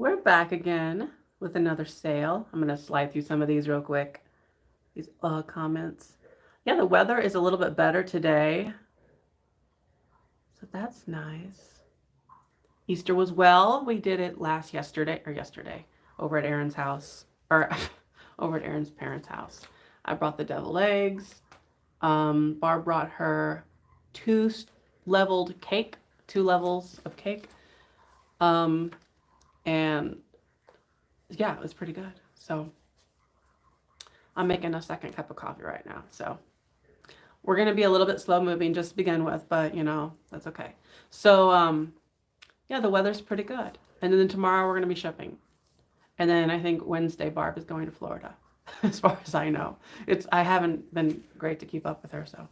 We're back again with another sale. I'm going to slide through some of these real quick. These comments. Yeah, the weather is a little bit better today. So that's nice. Easter was well. We did it yesterday over at Aaron's house, or over at Aaron's parents' house. I brought the deviled eggs. Barb brought her two levels of cake. And yeah, it was pretty good. So I'm making a second cup of coffee right now. So we're going to be a little bit slow moving just to begin with, but that's okay. So, yeah, the weather's pretty good. And then tomorrow we're going to be shipping. And then I think Wednesday Barb is going to Florida, as far as I know. I haven't been great to keep up with her, so.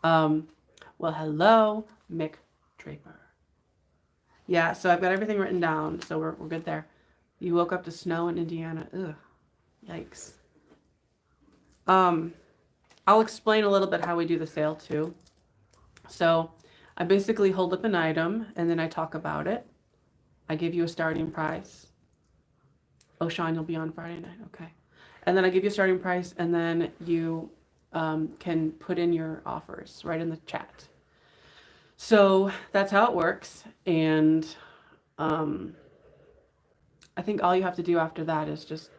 Well, hello, Mick Draper. Yeah, so I've got everything written down, so we're good there. You woke up to snow in Indiana. Ugh, yikes. I'll explain a little bit how we do the sale too. So I basically hold up an item and then I talk about it. I give you a starting price. Oh, Sean, you'll be on Friday night. Okay. And then I give you a starting price and then you can put in your offers right in the chat. So that's how it works. And I think all you have to do after that is just,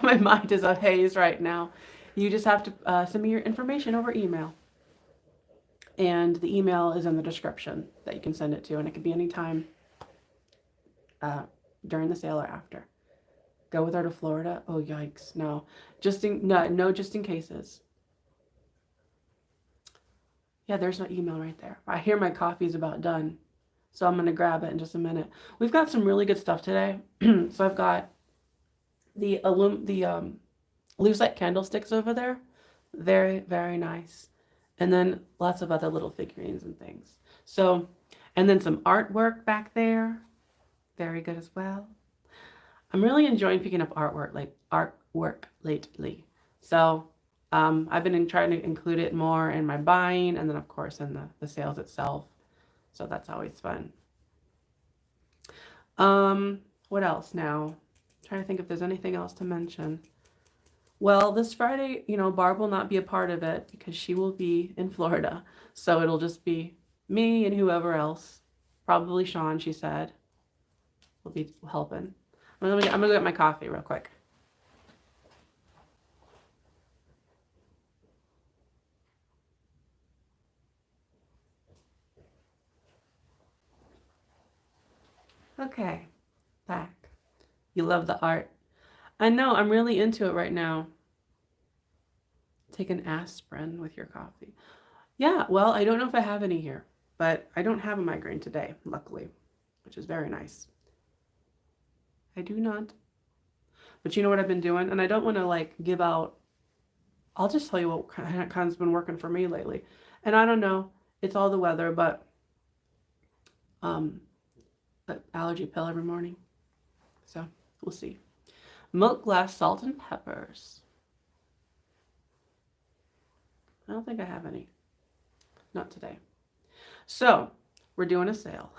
my mind is a haze right now. You just have to send me your information over email. And the email is in the description that you can send it to. And it could be any time during the sale or after. Go with her to Florida? Oh, yikes. No. Just in cases. Yeah, there's my email right there. I hear my coffee's about done. So I'm going to grab it in just a minute. We've got some really good stuff today. So I've got the lucite candlesticks over there. Very, very nice. And then lots of other little figurines and things. So, and then some artwork back there. Very good as well. I'm really enjoying picking up artwork lately. So I've been trying to include it more in my buying and then of course in the sales itself. So that's always fun. What else now? I'm trying to think if there's anything else to mention. Well, this Friday, Barb will not be a part of it because she will be in Florida. So it'll just be me and whoever else. Probably Sean, she said, will be helping. I'm gonna go get my coffee real quick. Okay, back. You love the art. I know, I'm really into it right now. Take an aspirin with your coffee. Yeah, well, I don't know if I have any here, but I don't have a migraine today, luckily, which is very nice. I do not. But you know what I've been doing? And I don't want to give out. I'll just tell you what kind's been working for me lately. And I don't know, it's all the weather, but allergy pill every morning. So we'll see. Milk glass, salt and peppers. I don't think I have any. Not today. So we're doing a sale.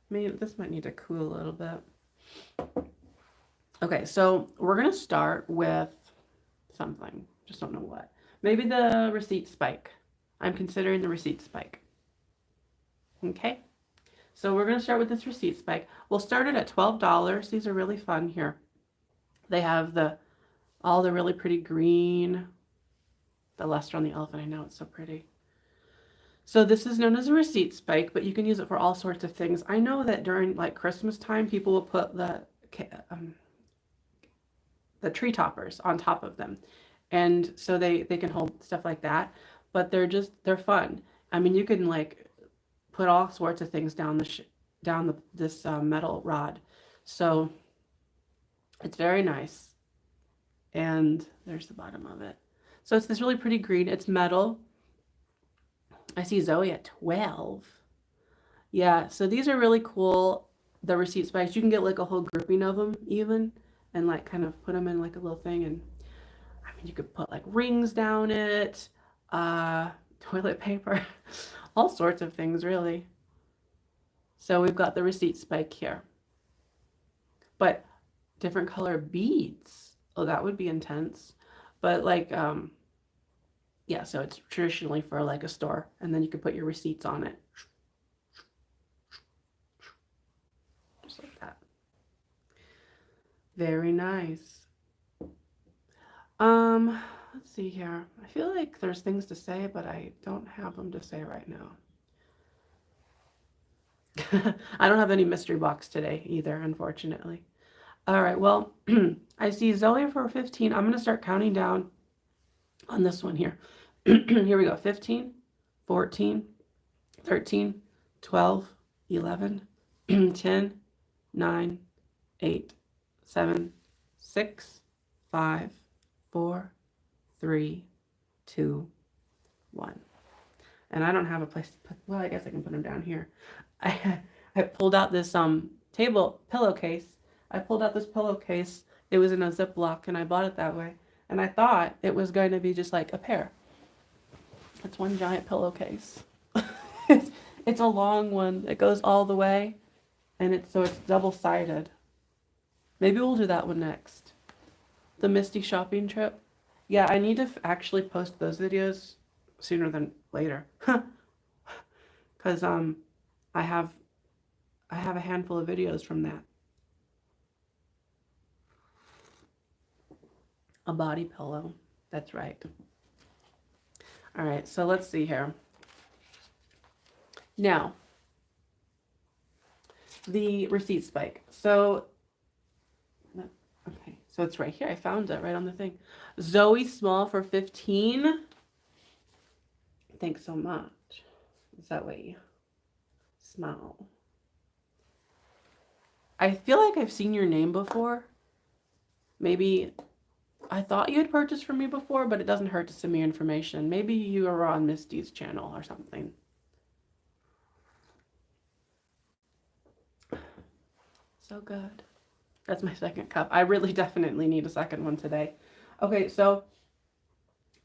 This might need to cool a little bit. Okay, so we're going to start with something. Just don't know what. Maybe the receipt spike. I'm considering the receipt spike. Okay, so we're going to start with this receipt spike. We'll start it at $12. These are really fun here. They have all the really pretty green, the luster on the elephant. I know it's so pretty. So this is known as a receipt spike, but you can use it for all sorts of things. I know that during Christmas time, people will put the tree toppers on top of them. And so they can hold stuff like that, but they're fun. I mean, you can put all sorts of things down this metal rod. So it's very nice. And there's the bottom of it. So it's this really pretty green. It's metal. I see Zoe at 12. Yeah, so these are really cool. The receipt spikes. You can get a whole grouping of them even and kind of put them in a little thing. And I mean, you could put rings down it, toilet paper, all sorts of things really. So we've got the receipt spike here. But different color beads. Oh, that would be intense. But like, yeah, so it's traditionally for like a store, and then you can put your receipts on it. Just like that. Very nice. Let's see here. I feel like there's things to say, but I don't have them to say right now. I don't have any mystery box today either, unfortunately. All right, well, I see Zoe for 15. I'm going to start counting down on this one here. Here we go. 15, 14, 13, 12, 11, 10, 9, 8, 7, 6, 5, 4, 3, 2, 1. And I don't have a place to put, well, I guess I can put them down here. I pulled out this table pillowcase. I pulled out this pillowcase. It was in a Ziploc, and I bought it that way. And I thought it was going to be just like a pair. It's one giant pillowcase. It's a long one. It goes all the way, and it's double-sided. Maybe we'll do that one next. The Misty shopping trip. Yeah, I need to actually post those videos sooner than later. Because I have a handful of videos from that. A body pillow. That's right. All right, so let's see here. Now, the receipt spike. So, okay, so it's right here. I found it right on the thing. Zoe Small for 15. Thanks so much. Zoe Small. I feel like I've seen your name before. Maybe I thought you had purchased from me before, but it doesn't hurt to send me information. Maybe you are on Misty's channel or something. So good. That's my second cup. I really definitely need a second one today. Okay, so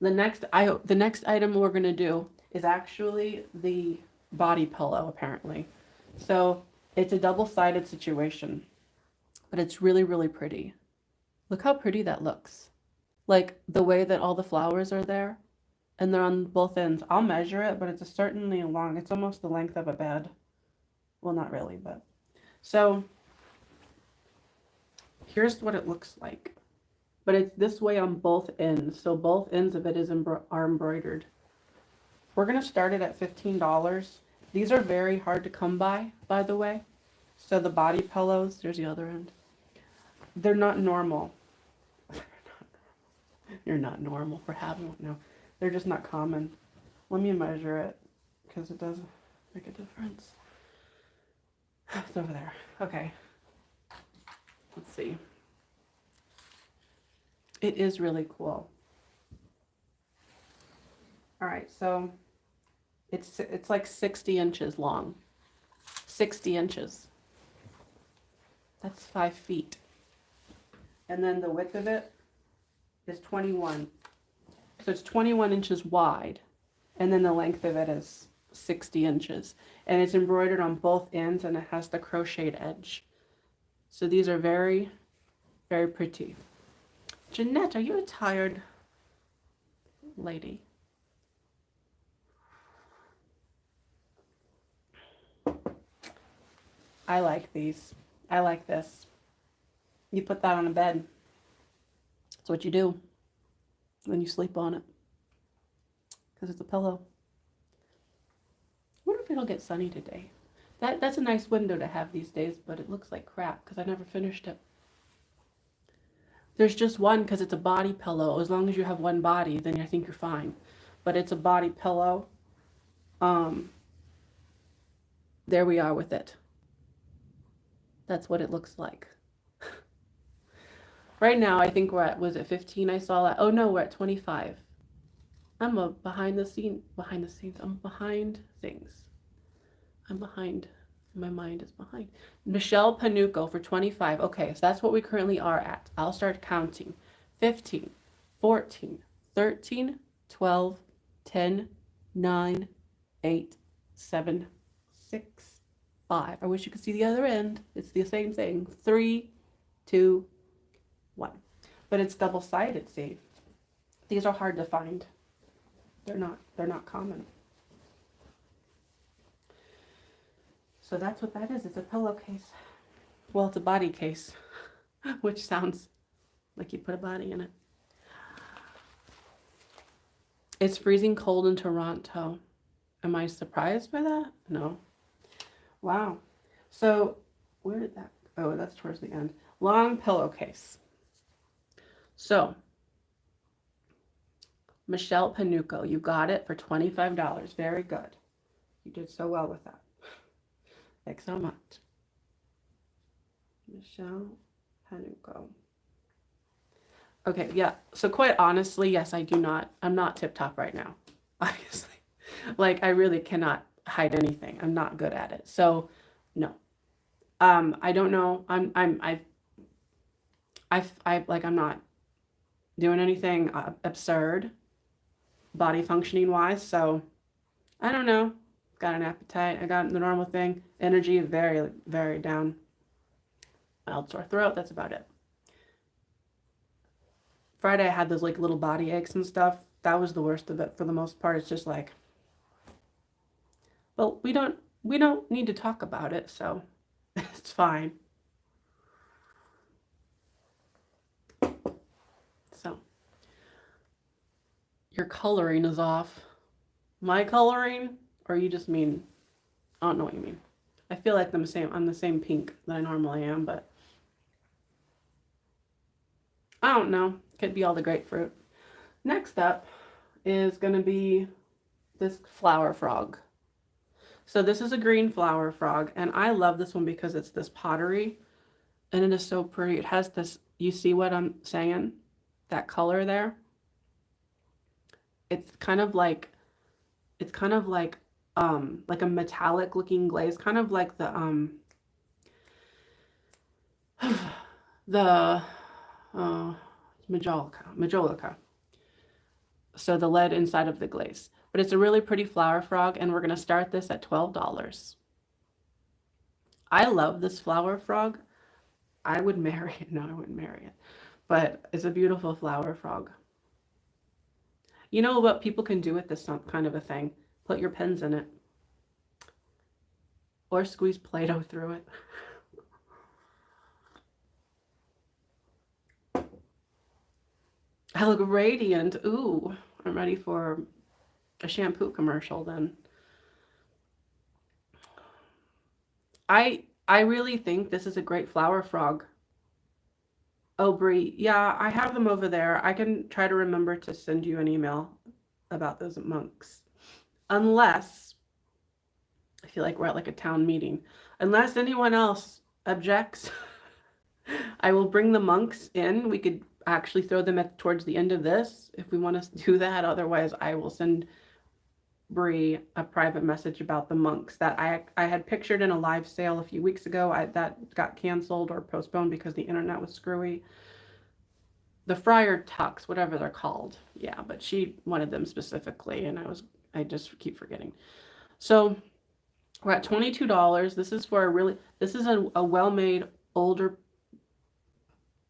the next item we're gonna do is actually the body pillow, apparently. So it's a double-sided situation, but it's really, really pretty. Look how pretty that looks. Like the way that all the flowers are there, and they're on both ends. I'll measure it, but it's certainly long. It's almost the length of a bed. Well, not really, but. So here's what it looks like. But it's this way on both ends. So both ends of it are embroidered. We're going to start it at $15. These are very hard to come by the way. So the body pillows, there's the other end. They're not normal. You're not normal for having one. No, they're just not common. Let me measure it because it does make a difference. It's over there. Okay. Let's see. It is really cool. All right, so it's like 60 inches long. 60 inches. That's 5 feet. And then the width of it is 21. So it's 21 inches wide. And then the length of it is 60 inches. And it's embroidered on both ends, and it has the crocheted edge. So these are very, very pretty. Jeanette, are you a tired lady? I like these. I like this. You put that on a bed. That's what you do when you sleep on it. Because it's a pillow. I wonder if it'll get sunny today. That's a nice window to have these days, but it looks like crap because I never finished it. There's just one because it's a body pillow. As long as you have one body, then I think you're fine. But it's a body pillow. There we are with it. That's what it looks like. Right now, I think we're at, was it 15? I saw that. Oh no, we're at 25. I'm a behind the scenes. I'm behind things. I'm behind. My mind is behind. Michelle Panuco for 25. Okay, so that's what we currently are at. I'll start counting. 15, 14, 13, 12, 10, 9, 8, 7, 6, 5. I wish you could see the other end. It's the same thing. 3, 2, 1. But it's double-sided, see? These are hard to find. They're not common. So that's what that is. It's a pillowcase. Well, it's a body case, which sounds like you put a body in it. It's freezing cold in Toronto. Am I surprised by that? No. Wow. So where did that, oh, that's towards the end. Long pillowcase. So Michelle Panuco, you got it for $25. Very good. You did so well with that. Thanks so much. Michelle Panuco. Okay, yeah. So quite honestly, yes, I'm not tip top right now. Obviously. Like I really cannot hide anything. I'm not good at it. So no. I don't know. I'm not doing anything absurd body functioning wise. So I don't know. Got an appetite. I got the normal thing. Energy very, very down. Mild sore throat. That's about it. Friday I had those like little body aches and stuff. That was the worst of it for the most part. It's just like, well, we don't need to talk about it, so it's fine. So your coloring is off. My coloring, or you just mean, I don't know what you mean. I feel like I'm the same pink that I normally am, but I don't know. Could be all the grapefruit. Next up is going to be this flower frog. So this is a green flower frog, and I love this one because it's this pottery, and it is so pretty. It has this, you see what I'm saying? That color there? It's kind of like a metallic looking glaze, kind of like the Majolica. So the lead inside of the glaze. But it's a really pretty flower frog, and we're going to start this at $12. I love this flower frog. I would marry it. No, I wouldn't marry it. But it's a beautiful flower frog. You know what people can do with this kind of a thing? Put your pins in it. Or squeeze Play-Doh through it. I look radiant. Ooh, I'm ready for a shampoo commercial then. I really think this is a great flower frog. Oh, Brie, yeah, I have them over there. I can try to remember to send you an email about those monks. Unless, I feel like we're at like a town meeting. Unless anyone else objects, I will bring the monks in. We could actually throw them towards the end of this if we want to do that. Otherwise, I will send Brie a private message about the monks that I had pictured in a live sale a few weeks ago. That got canceled or postponed because the internet was screwy. The Friar Tucks, whatever they're called. Yeah, but she wanted them specifically, and I just keep forgetting. So we're at $22. This is for a well-made older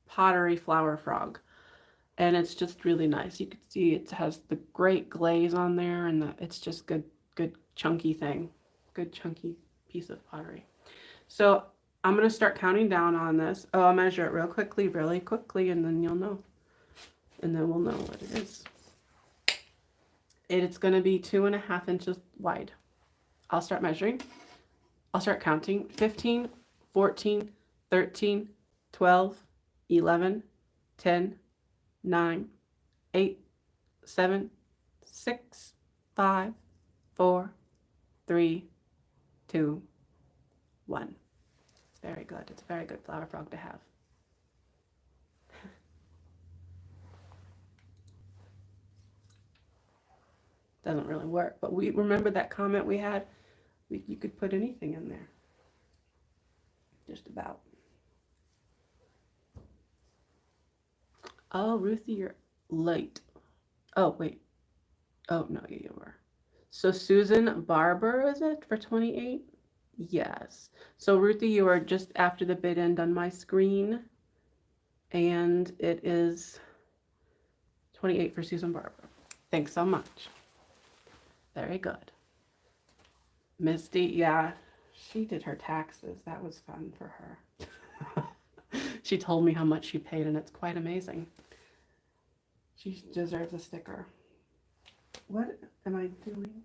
pottery flower frog. And it's just really nice. You can see it has the great glaze on there, and it's just good chunky thing. Good chunky piece of pottery. So I'm going to start counting down on this. Oh, I'll measure it really quickly, and then you'll know. And then we'll know what it is. It's going to be 2.5 inches wide. I'll start measuring. I'll start counting. 15, 14, 13, 12, 11, 10, 9, 8, 7, 6, 5, 4, 3, 2, 1. It's very good. It's a very good flower frog to have. Doesn't really work, but we remember that comment we had. You could put anything in there. Just about. Oh, Ruthie, you're late. Oh, wait. Oh, no, you were. So Susan Barber, is it, for 28? Yes. So Ruthie, you are just after the bid end on my screen. And it is 28 for Susan Barber. Thanks so much. Very good. Misty, yeah, she did her taxes. That was fun for her. She told me how much she paid, and it's quite amazing. She deserves a sticker. What am I doing?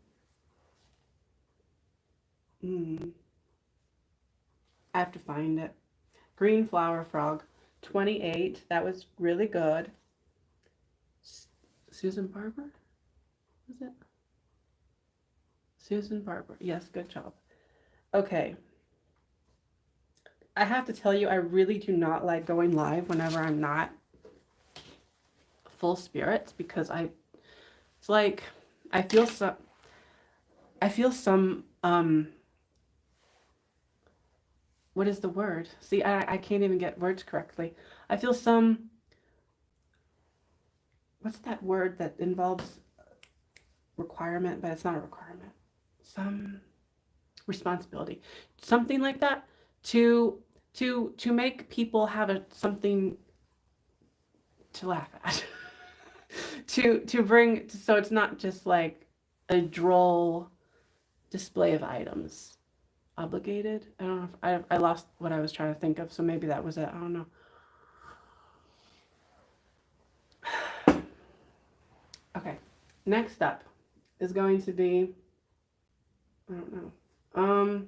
I have to find it. Green Flower Frog, 28. That was really good. Susan Barber? Was it? Susan Barber. Yes, good job. Okay. I have to tell you, I really do not like going live whenever I'm not full spirits, because it's like I feel some what is the word? See, I can't even get words correctly. I feel some, what's that word that involves requirement, but it's not a requirement. Some responsibility. Something like that to make people have something to laugh at. to bring, so it's not just like a droll display of items. Obligated? I don't know if I lost what I was trying to think of, so maybe that was it. I don't know. Okay, next up is going to be, I don't know.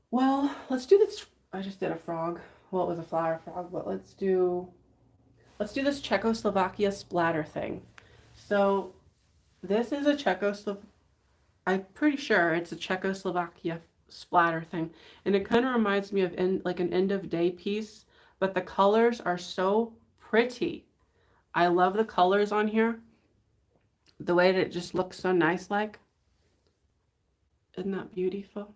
Well, let's do this. I just did a frog. Well, it was a flower frog, but let's do this Czechoslovakia splatter thing. So this is a I'm pretty sure it's a Czechoslovakia splatter thing, and it kind of reminds me of like an end of day piece, but the colors are so pretty. I love the colors on here. The way that it just looks so nice, like. Isn't that beautiful?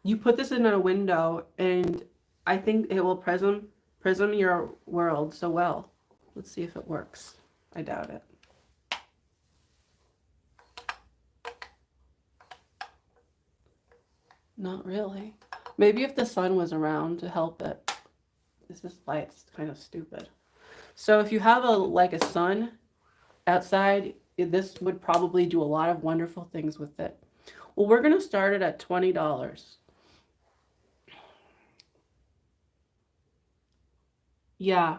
You put this in a window, and I think it will prism your world so well. Let's see if it works. I doubt it. Not really. Maybe if the sun was around to help it. This light's kind of stupid. So if you have a sun outside, this would probably do a lot of wonderful things with it. Well, we're going to start it at $20. Yeah.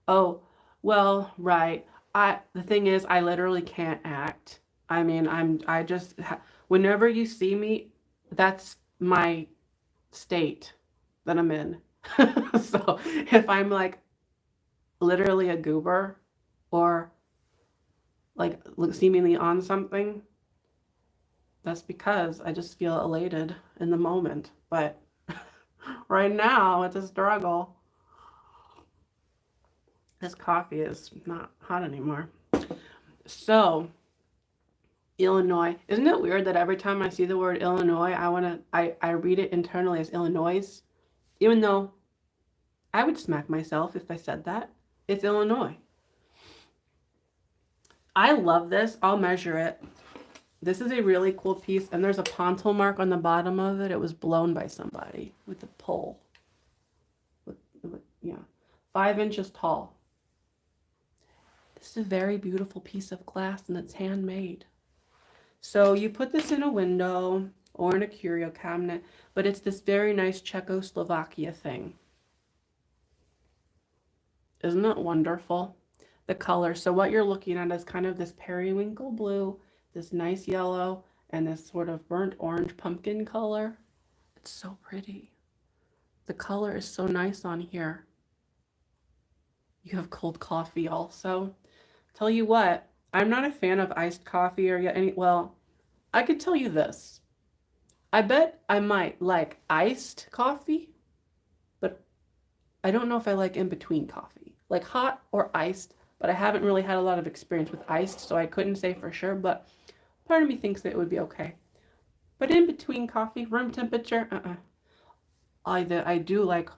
Oh, well, right. The thing is, I literally can't act. I mean, whenever you see me, that's my state that I'm in. So if I'm like literally a goober or like seemingly on something, that's because I just feel elated in the moment. But right now, it's a struggle. This coffee is not hot anymore. So, Illinois. Isn't it weird that every time I see the word Illinois, I read it internally as Illinois, even though I would smack myself if I said that. It's Illinois. I love this. I'll measure it. This is a really cool piece, and there's a pontil mark on the bottom of it. It was blown by somebody with a pole. Yeah, 5 inches tall. This is a very beautiful piece of glass, and it's handmade. So you put this in a window or in a curio cabinet, but it's this very nice Czechoslovakia thing. Isn't it wonderful? The color. So what you're looking at is kind of this periwinkle blue, this nice yellow, and this sort of burnt orange pumpkin color. It's so pretty. The color is so nice on here. You have cold coffee also. Tell you what, I'm not a fan of iced coffee well, I could tell you this. I bet I might like iced coffee, but I don't know if I like in between coffee. Like hot or iced, but I haven't really had a lot of experience with iced, so I couldn't say for sure, but part of me thinks that it would be okay. But in between coffee, room temperature, I do like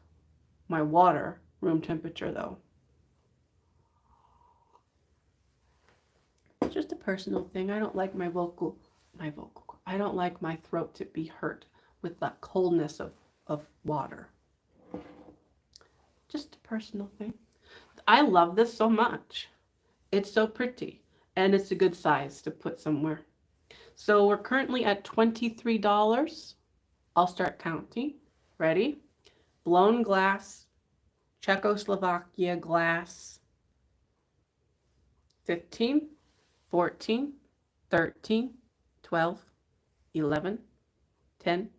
my water room temperature though. It's just a personal thing. I don't like I don't like my throat to be hurt with that coldness of water. Just a personal thing. I love this so much. It's so pretty, and it's a good size to put somewhere. So we're currently at $23. I'll start counting. Ready? Blown glass, Czechoslovakia glass, 15, 14, 13, 12, 11, 10,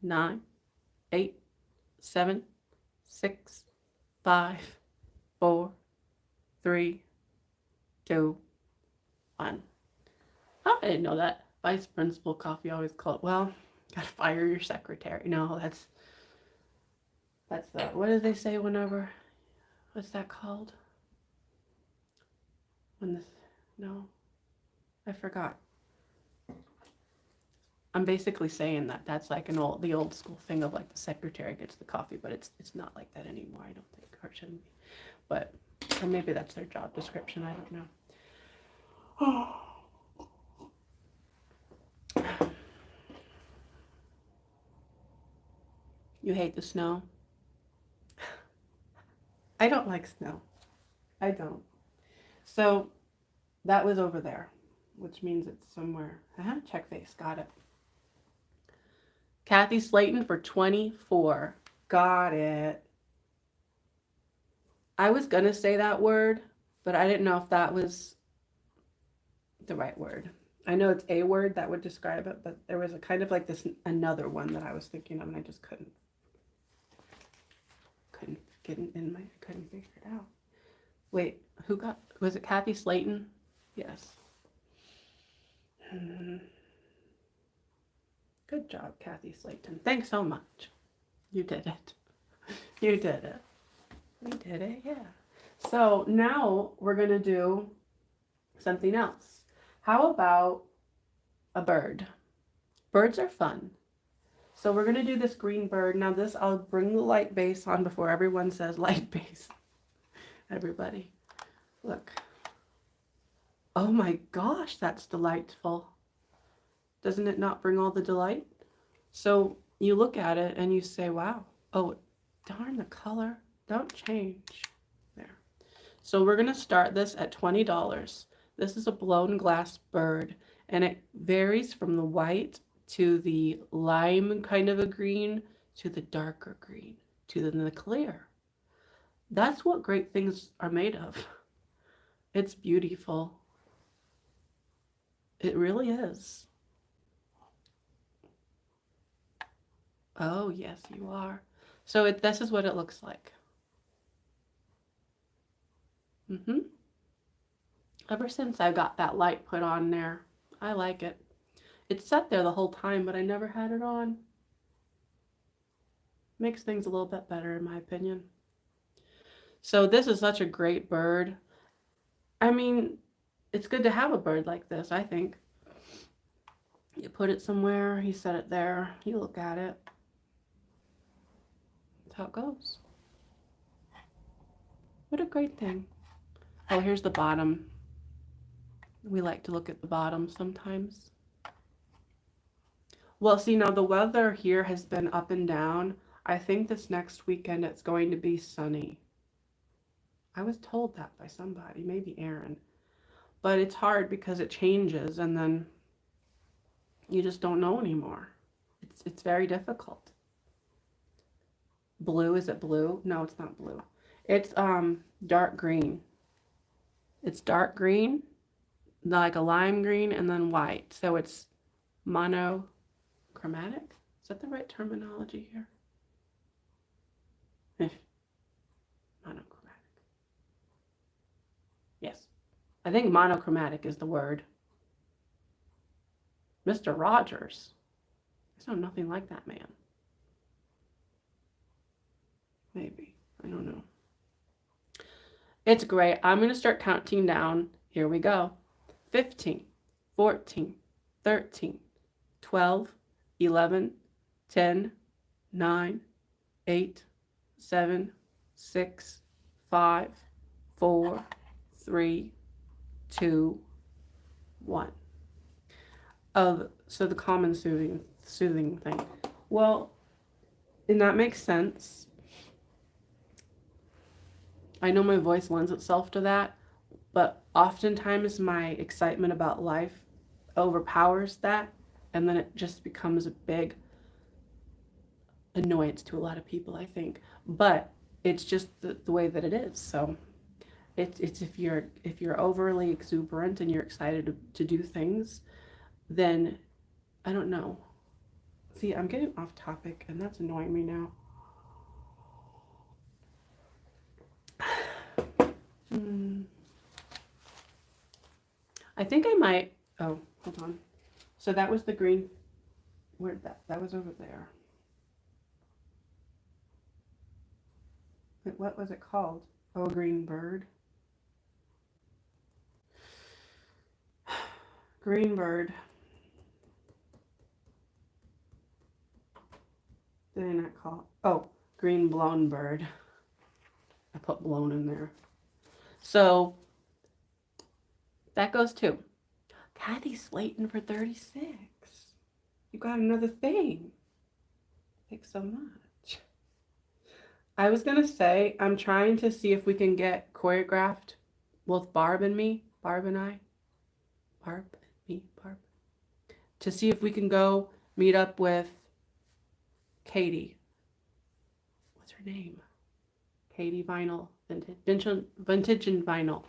9, 8, 7, 6, 5, 4, 3, 2, 1. Oh, I didn't know that. Vice Principal Coffee always called, well, gotta fire your secretary. No, that's the, what did they say whenever, what's that called? When this, no, I forgot. I'm basically saying that that's like the old school thing of like the secretary gets the coffee, but it's not like that anymore, I don't think, or shouldn't be. But, or maybe that's their job description, I don't know. You hate the snow? I don't like snow. I don't. So that was over there, which means it's somewhere. Check face, got it. Kathy Slayton for 24. Got it. I was gonna say that word, but I didn't know if that was the right word. I know it's a word that would describe it, but there was a kind of like this another one that I was thinking of, and I just couldn't get in my, couldn't figure it out. Wait, was it Kathy Slayton? Yes. Good job, Kathy Slayton. Thanks so much. You did it. You did it. We did it, yeah. So now we're going to do something else. How about a bird? Birds are fun. So we're going to do this green bird. Now this, I'll bring the light base on before everyone says light base. Everybody, look. Oh my gosh, that's delightful. Doesn't it not bring all the delight? So you look at it and you say, wow. Oh, darn the color. Don't change. There. So we're going to start this at $20. This is a blown glass bird, and it varies from the white to the lime kind of a green to the darker green to the clear. That's what great things are made of. It's beautiful. It really is. Oh, yes, you are. So this is what it looks like. Ever since I got that light put on there, I like it. It's sat there the whole time, but I never had it on. Makes things a little bit better, in my opinion. So this is such a great bird. I mean, it's good to have a bird like this, I think. You put it somewhere, you set it there, you look at it. That's how it goes. What a great thing. Oh, here's the bottom. We like to look at the bottom sometimes. Well, see, now the weather here has been up and down. I think this next weekend it's going to be sunny. I was told that by somebody, maybe Aaron. But it's hard because it changes and then you just don't know anymore. It's very difficult. Blue, is it blue? No, it's not blue. It's dark green. It's dark green, like a lime green, and then white. So it's monochromatic. Is that the right terminology here? Monochromatic. Yes. I think monochromatic is the word. Mr. Rogers. I know nothing like that man. Maybe. I don't know. It's great. I'm going to start counting down. Here we go. 15, 14, 13, 12, 11, 10, 9, 8, 7, 6, 5, 4, 3, 2, 1. Oh, so the common soothing thing. Well, And that makes sense. I know my voice lends itself to that, but oftentimes my excitement about life overpowers that, and then it just becomes a big annoyance to a lot of people, I think. But it's just the way that it is. So it's if you're overly exuberant and you're excited to do things, then I don't know. See, I'm getting off topic, and that's annoying me now. I think I might. Oh, hold on. So that was the green. Where'd that was over there. But what was it called? Oh, a green bird. Green bird. Did I not call it? Oh, green blown bird. I put blown in there. So that goes too. Kathy's slating for 36. You got another thing. Thanks so much. I was going to say, I'm trying to see if we can get choreographed with Barb and me. Barb and I. Barb and me. Barb. To see if we can go meet up with Katie. What's her name? Katie Vinyl. Vintage and Vinyl.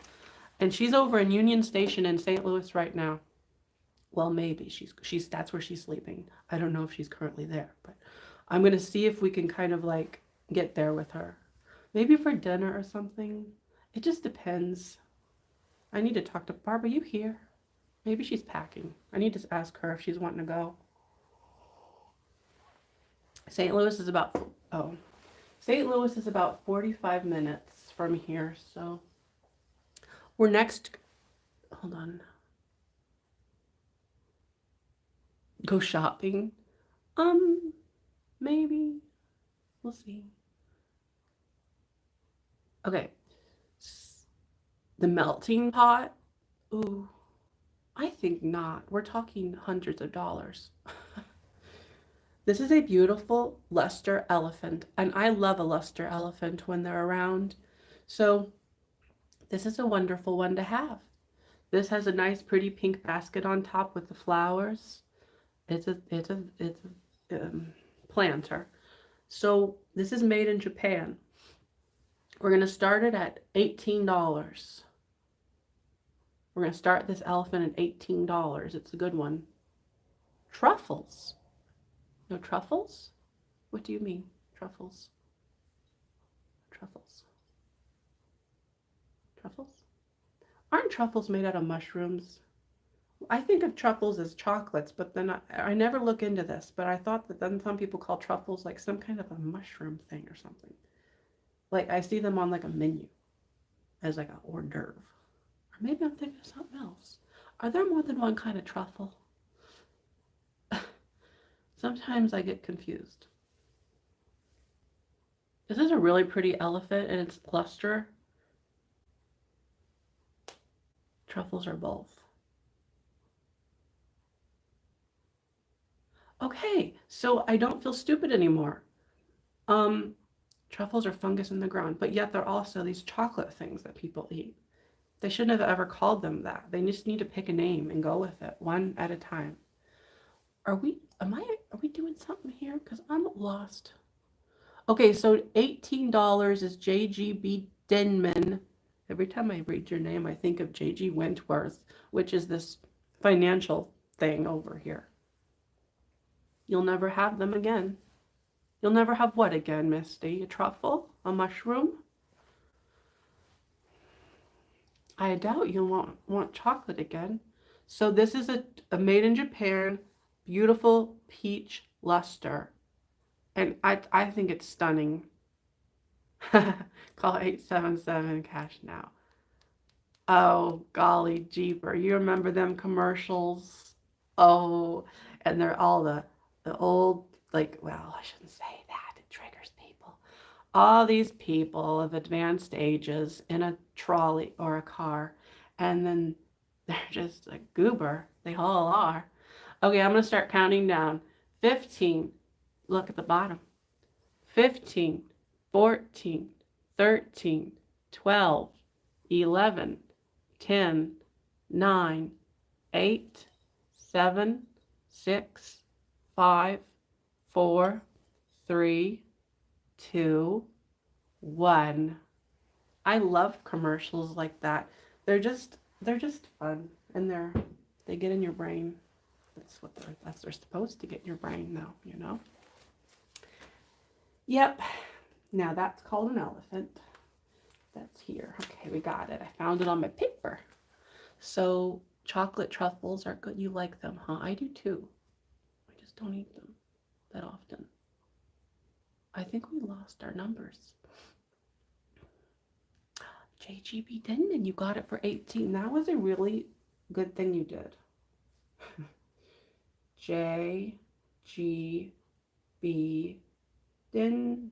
And she's over in Union Station in St. Louis right now. Well, maybe she's that's where she's sleeping. I don't know if she's currently there, but I'm gonna see if we can kind of like get there with her. Maybe for dinner or something. It just depends. I need to talk to Barb. Are you here? Maybe she's packing. I need to ask her if she's wanting to go. St. Louis is about 45 minutes from here, so we're next. Hold on. Go shopping? Maybe. We'll see. Okay. The melting pot? Ooh, I think not. We're talking hundreds of dollars. This is a beautiful luster elephant, and I love a luster elephant when they're around. So this is a wonderful one to have. This has a nice pretty pink basket on top with the flowers. It's a planter. So this is made in Japan. We're going to start it at $18. We're going to start this elephant at $18. It's a good one. Truffles. No truffles? What do you mean? Truffles. Truffles. Truffles? Aren't truffles made out of mushrooms? I think of truffles as chocolates, but then I never look into this, but I thought that then some people call truffles like some kind of a mushroom thing or something. Like I see them on like a menu as like a hors d'oeuvre. Or maybe I'm thinking of something else. Are there more than one kind of truffle? Sometimes I get confused. This is a really pretty elephant and it's luster. Truffles are both. Okay, so I don't feel stupid anymore. Truffles are fungus in the ground, but yet they're also these chocolate things that people eat. They shouldn't have ever called them that. They just need to pick a name and go with it, one at a time. Are we doing something here? Because I'm lost. Okay, so $18 is JGB Denman. Every time I read your name, I think of JG Wentworth, which is this financial thing over here. You'll never have them again. You'll never have what again, Misty? A truffle? A mushroom? I doubt you'll want chocolate again. So this is a made in Japan, beautiful peach luster. And I think it's stunning. Call 877 cash now. Oh, golly jeeper. You remember them commercials? Oh, and they're all the old, like, well, I shouldn't say that. It triggers people. All these people of advanced ages in a trolley or a car, and then they're just a goober. They all are. Okay, I'm going to start counting down. 15. Look at the bottom. 15, 14, 13, 12, 11, 10, 9, 8, 7, 6, 5, 4, 3, 2, 1. I love commercials like that. They're just fun, and they get in your brain. That's they're supposed to get in your brain though, you know. Yep. Now that's called an elephant. That's here. Okay, we got it. I found it on my paper. So chocolate truffles are good. You like them, huh? I do too. I just don't eat them that often. I think we lost our numbers. JGB Denman, you got it for 18. That was a really good thing you did. JGB Denman.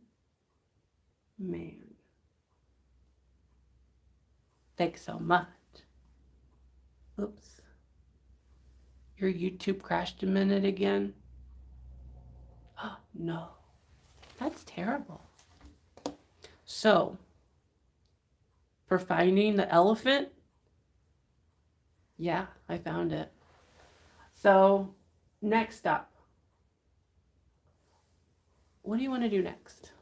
Thanks so much. Oops. Your YouTube crashed a minute again. Oh, no. That's terrible. So, for finding the elephant, yeah, I found it. So, next up. What do you want to do next?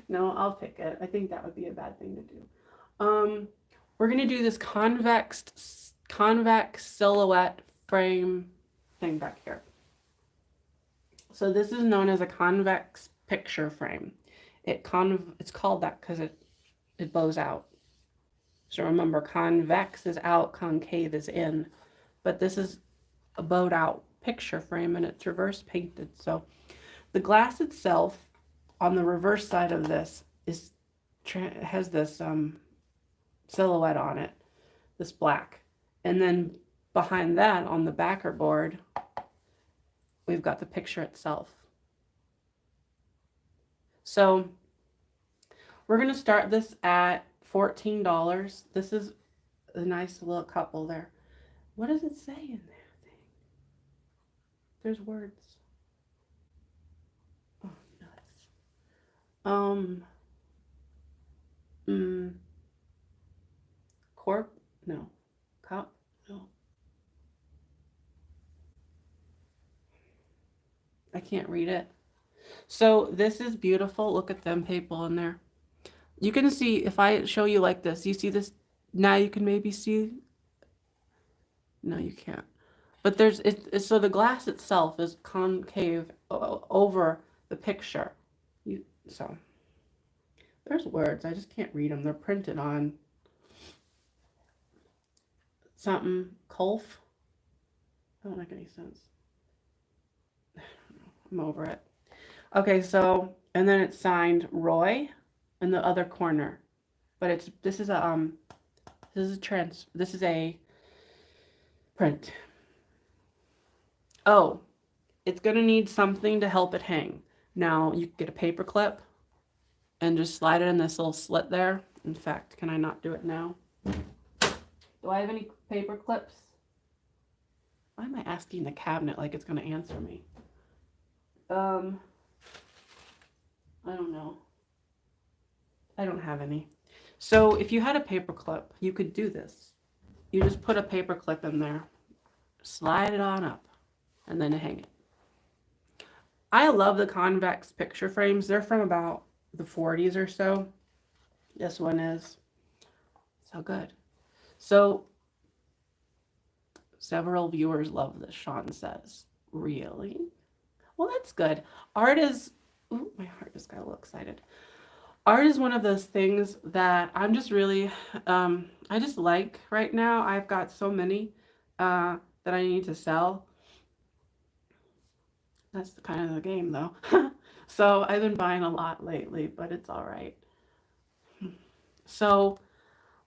No, I'll pick it. I think that would be a bad thing to do. We're going to do this convex silhouette frame thing back here. So this is known as a convex picture frame. It's called that because it bows out. So remember, convex is out, concave is in. But this is a bowed out picture frame, and it's reverse painted. So the glass itself on the reverse side of this has this silhouette on it, this black. And then behind that on the backer board, we've got the picture itself. So we're going to start this at $14. This is a nice little couple there. What does it say in there? There's words. Oh, nuts. Corp? No. Cup? No. I can't read it. So this is beautiful. Look at them people in there. You can see, if I show you like this, you see this? Now you can maybe see. No, you can't. But so the glass itself is concave over the picture. So there's words. I just can't read them. They're printed on something. Colf. That don't make any sense. I'm over it. Okay, so, and then it's signed Roy in the other corner. But this is a print. Oh, it's going to need something to help it hang. Now, you can get a paper clip and just slide it in this little slit there. In fact, can I not do it now? Do I have any paper clips? Why am I asking the cabinet like it's going to answer me? I don't know. I don't have any. So if you had a paper clip, you could do this. You just put a paper clip in there, slide it on up, and then hang it. I love the convex picture frames. They're from about the 40s or so. This one is so good. So several viewers love this, Sean says. Really? Well, that's good. Art is, ooh, my heart just got a little excited. Art is one of those things that I'm just really, I just like right now. I've got so many that I need to sell. That's the kind of the game though. So I've been buying a lot lately, but it's all right. So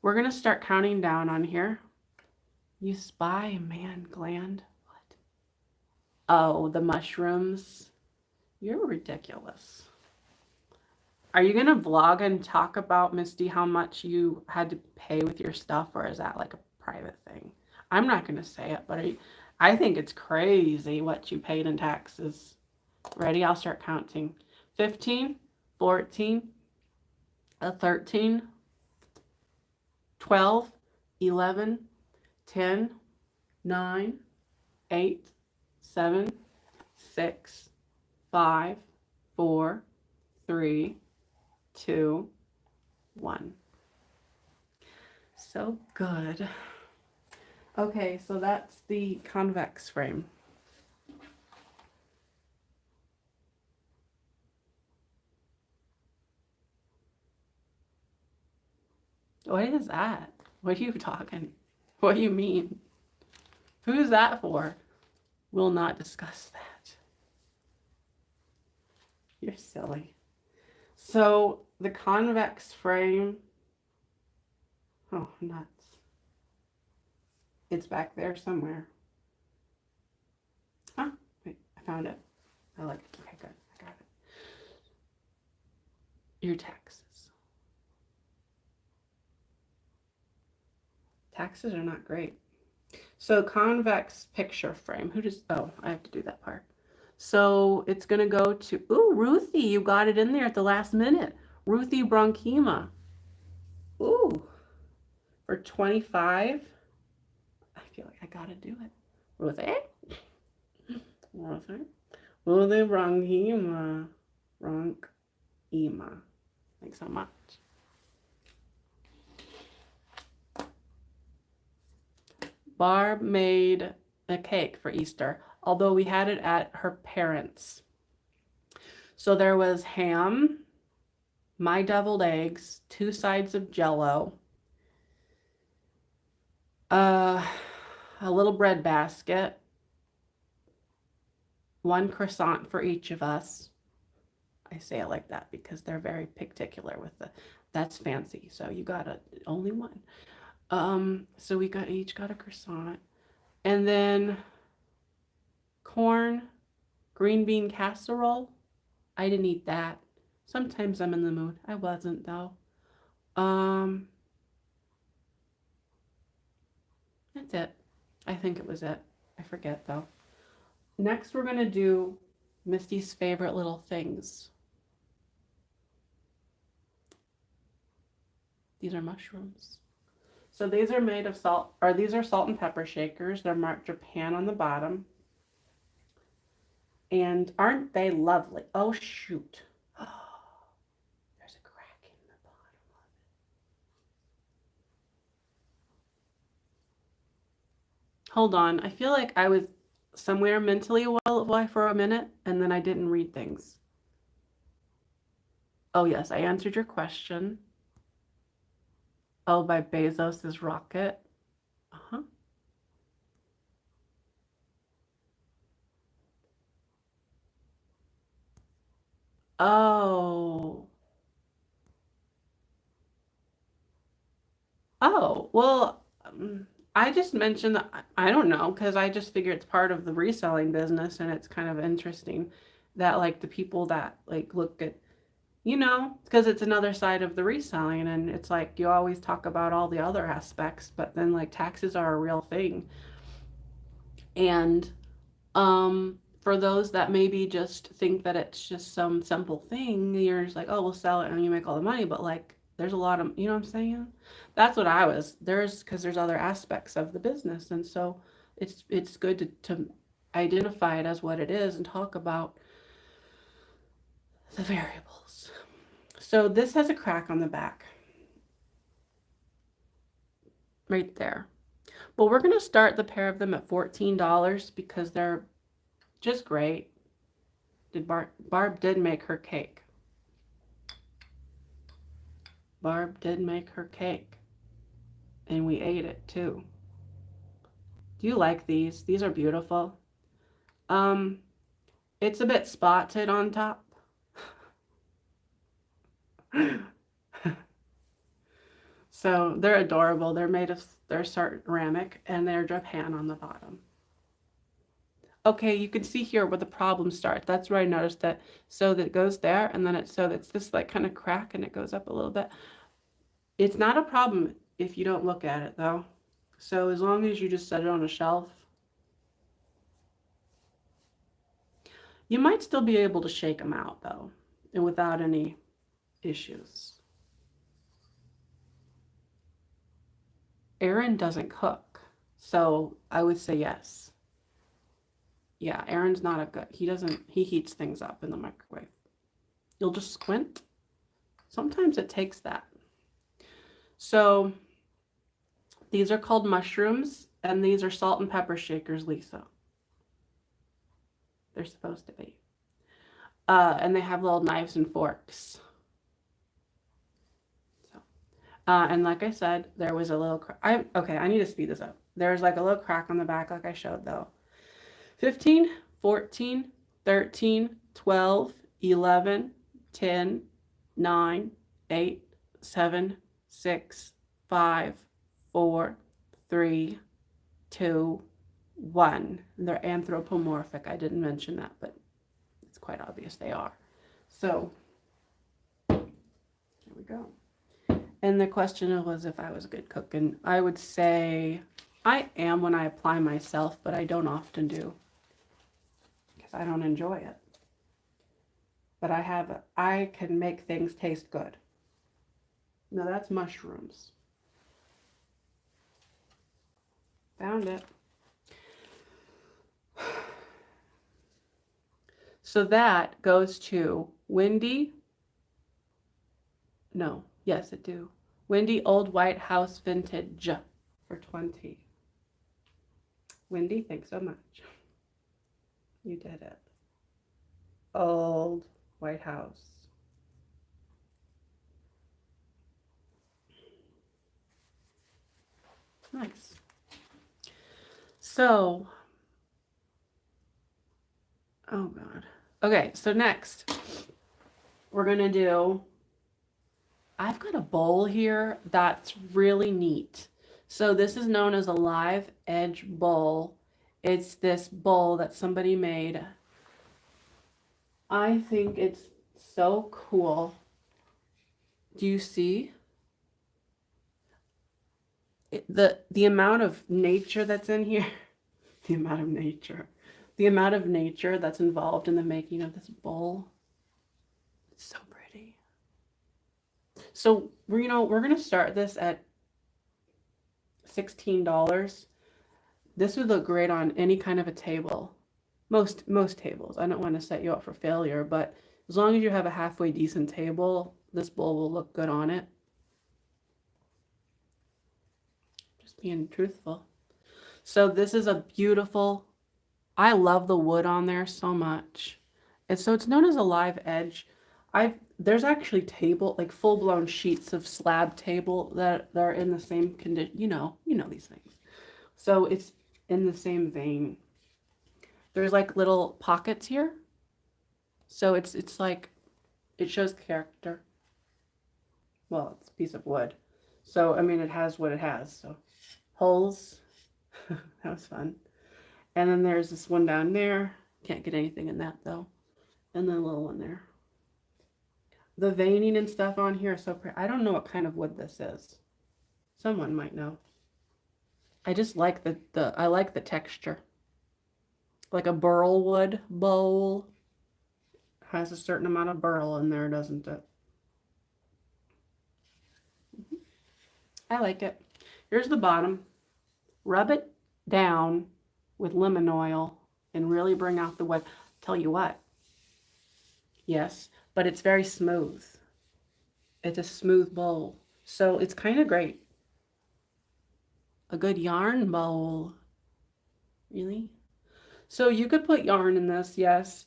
we're going to start counting down on here. You spy man gland. What? Oh, the mushrooms. You're ridiculous. Are you going to vlog and talk about, Misty, how much you had to pay with your stuff, or is that like a private thing? I'm not going to say it, but I think it's crazy what you paid in taxes. Ready? I'll start counting. 15, 14, 13, 12, 11, 10, 9, 8, 7, 6, 5, 4, 3, 2, 1. So good. Okay, so that's the convex frame. What is that? What are you talking? What do you mean? Who's that for? We'll not discuss that. You're silly. So the convex frame, oh, nuts. It's back there somewhere. Huh? Wait, I found it. I like it. Okay, good. I got it. Your taxes. Taxes are not great. So convex picture frame. Who does, oh, I have to do that part. So it's going to go to, ooh, Ruthie, you got it in there at the last minute. Ruthie Bronchema. Ooh, for 25. I feel like I got to do it. Ruthie? Ruthie? Ruthie Bronchema. Bronchema. Thanks so much. Barb made a cake for Easter, although we had it at her parents'. So there was ham, my deviled eggs, 2 sides of Jell-O, a little bread basket, 1 croissant for each of us. I say it like that because they're very particular with that's fancy. So you got only 1. So we each got a croissant, and then corn, green bean casserole. I didn't eat that. Sometimes I'm in the mood. I wasn't though. That's it. I think it was it. I forget though. Next, we're gonna do Misty's favorite little things. These are mushrooms. So these are made of salt, or these are salt and pepper shakers. They're marked Japan on the bottom. And aren't they lovely? Oh, shoot. Oh, there's a crack in the bottom of it. Hold on. I feel like I was somewhere mentally for a minute, and then I didn't read things. Oh, yes, I answered your question. Oh, by Bezos's rocket. Uh-huh. Oh. Oh, well, I just mentioned that, I don't know, because I just figure it's part of the reselling business, and it's kind of interesting that, like, the people that, like, look at, because it's another side of the reselling, and it's like you always talk about all the other aspects, but then, like, taxes are a real thing. And for those that maybe just think that it's just some simple thing, you're just like, oh, we'll sell it and you make all the money, but, like, there's a lot of, you know what I'm saying? That's what because there's other aspects of the business. And so it's good to identify it as what it is and talk about the variables. So this has a crack on the back. Right there. But we're going to start the pair of them at $14 because they're just great. Barb did make her cake. Barb did make her cake. And we ate it too. Do you like these? These are beautiful. It's a bit spotted on top. So they're adorable. They're ceramic, and they're Japan on the bottom. Okay, you can see here where the problem starts. That's where I noticed that. So that goes there, and then it's this like kind of crack, and it goes up a little bit. It's not a problem if you don't look at it though. So as long as you just set it on a shelf, you might still be able to shake them out though. and without any issues. Aaron doesn't cook, so I would say yes. Yeah, Aaron's not a good, he heats things up in the microwave. You'll just squint. Sometimes it takes that. So these are called mushrooms, and these are salt and pepper shakers, Lisa. They're supposed to be. And they have little knives and forks. So, and like I said, there was a little okay, I need to speed this up. There's like a little crack on the back like I showed though. 15, 14, 13, 12, 11, 10, 9, 8, 7, 6, 5, 4, 3, 2, 1. They're anthropomorphic. I didn't mention that, but it's quite obvious they are. So, here we go. And the question was if I was a good cook. And I would say I am when I apply myself, but I don't often do. Because I don't enjoy it. But I can make things taste good. No, that's mushrooms. Found it. So that goes to Wendy. No, yes, it do. Wendy Old White House Vintage for 20. Wendy, thanks so much. You did it. Old White House. Nice. So, oh God. Okay, so next we're going to do, I've got a bowl here that's really neat. So this is known as a live edge bowl. It's this bowl that somebody made. I think it's so cool. Do you see? The amount of nature that's in here, the amount of nature that's involved in the making of this bowl. It's so pretty. So we're going to start this at $16. This would look great on any kind of a table. Most tables. I don't want to set you up for failure, but as long as you have a halfway decent table, this bowl will look good on it. Just being truthful. So this is a beautiful, I love the wood on there so much. And so it's known as a live edge. There's actually like full-blown sheets of slab table that are in the same condition. You know these things. So it's in the same vein. There's like little pockets here. So it's like, it shows character. Well, it's a piece of wood. So, I mean, it has what it has. So, holes. That was fun. And then there's this one down there. Can't get anything in that though. And then a little one there. The veining and stuff on here is so pretty. I don't know what kind of wood this is. Someone might know. I just like I like the texture. Like a burl wood bowl has a certain amount of burl in there, doesn't it? I like it. Here's the bottom. Rub it down with lemon oil and really bring out the wood. Tell you what. Yes, but it's very smooth. It's a smooth bowl. So it's kind of great. A good yarn bowl. Really? So you could put yarn in this, yes.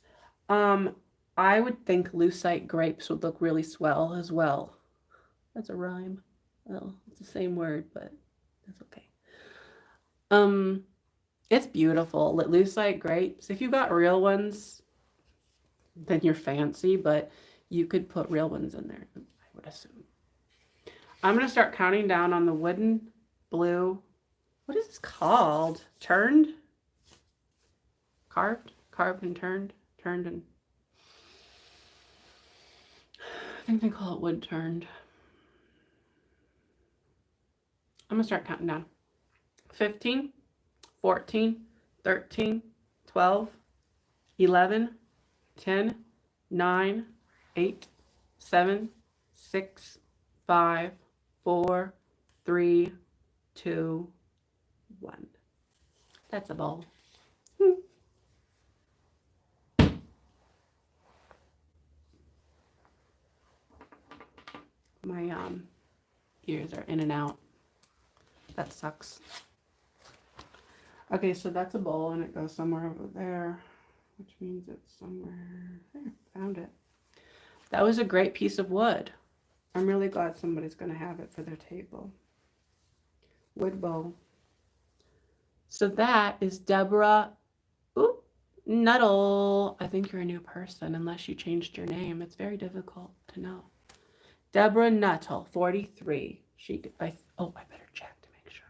I would think lucite grapes would look really swell as well. That's a rhyme. Well, it's the same word, but that's okay. It's beautiful. Lucite grapes. If you got real ones, then you're fancy, but you could put real ones in there, I would assume. I'm going to start counting down on the wooden blue. What is this called? Turned? Carved and turned and I think they call it wood turned. I'm gonna start counting down. 15, 14, 13, 12, 11, 10, 9, 8, 7, 6, 5, 4, 3, 2, 1. That's a bowl. My ears are in and out. That sucks. Okay, so that's a bowl and it goes somewhere over there, which means it's somewhere there. Found it. That was a great piece of wood. I'm really glad somebody's going to have it for their table. Wood bowl. So that is Deborah Nuttall. I think you're a new person unless you changed your name. It's very difficult to know. Deborah Nuttall, 43. I better check to make sure.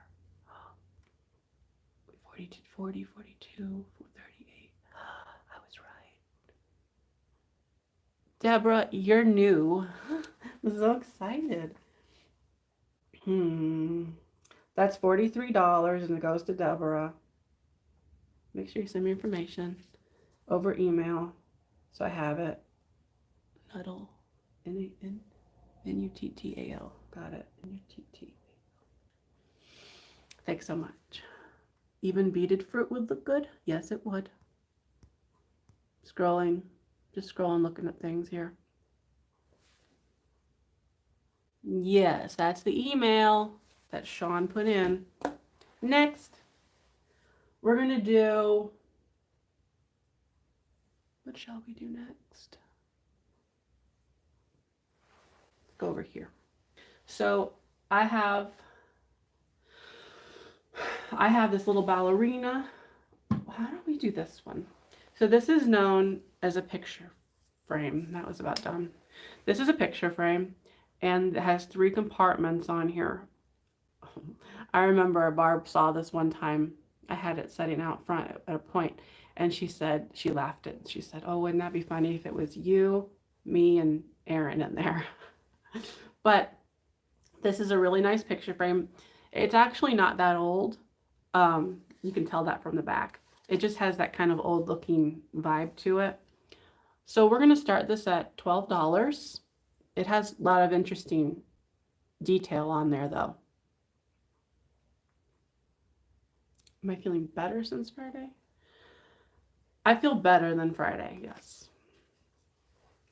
40, 42, 38. I was right. Deborah, you're new. I'm so excited. That's $43 and it goes to Deborah. Make sure you send me information over email so I have it. Nuttall. N-U-T-T-A-L. Got it. N-U-T-T. Thanks so much. Even beaded fruit would look good? Yes, it would. Scrolling. Just scrolling, looking at things here. Yes, that's the email that Sean put in. Next, we're going to do... What shall we do next? Go over here. So I have this little ballerina. How do we do this one? So this is known as a picture frame. That was about done. This is a picture frame and it has 3 compartments on here. I remember Barb saw this one time. I had it setting out front at a point and she laughed at it. She said, oh, wouldn't that be funny if it was you, me, and Aaron in there? But this is a really nice picture frame. It's actually not that old. You can tell that from the back. It just has that kind of old looking vibe to it. So we're going to start this at $12. It has a lot of interesting detail on there though. Am I feeling better since Friday? I feel better than Friday, yes.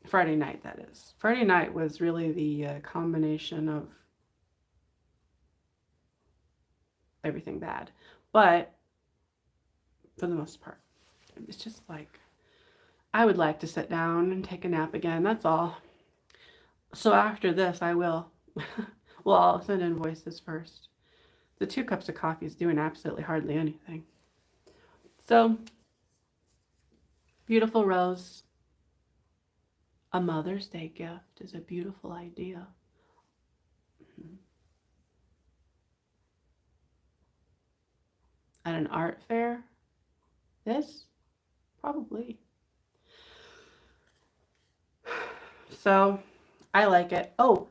Friday night, that is. Friday night was really the combination of everything bad. But for the most part, it's just like, I would like to sit down and take a nap again. That's all. So after this, I will. Well, I'll send invoices first. The 2 cups of coffee is doing absolutely hardly anything. So, beautiful rose. A Mother's Day gift is a beautiful idea. At an art fair? This? Probably. So, I like it. Oh,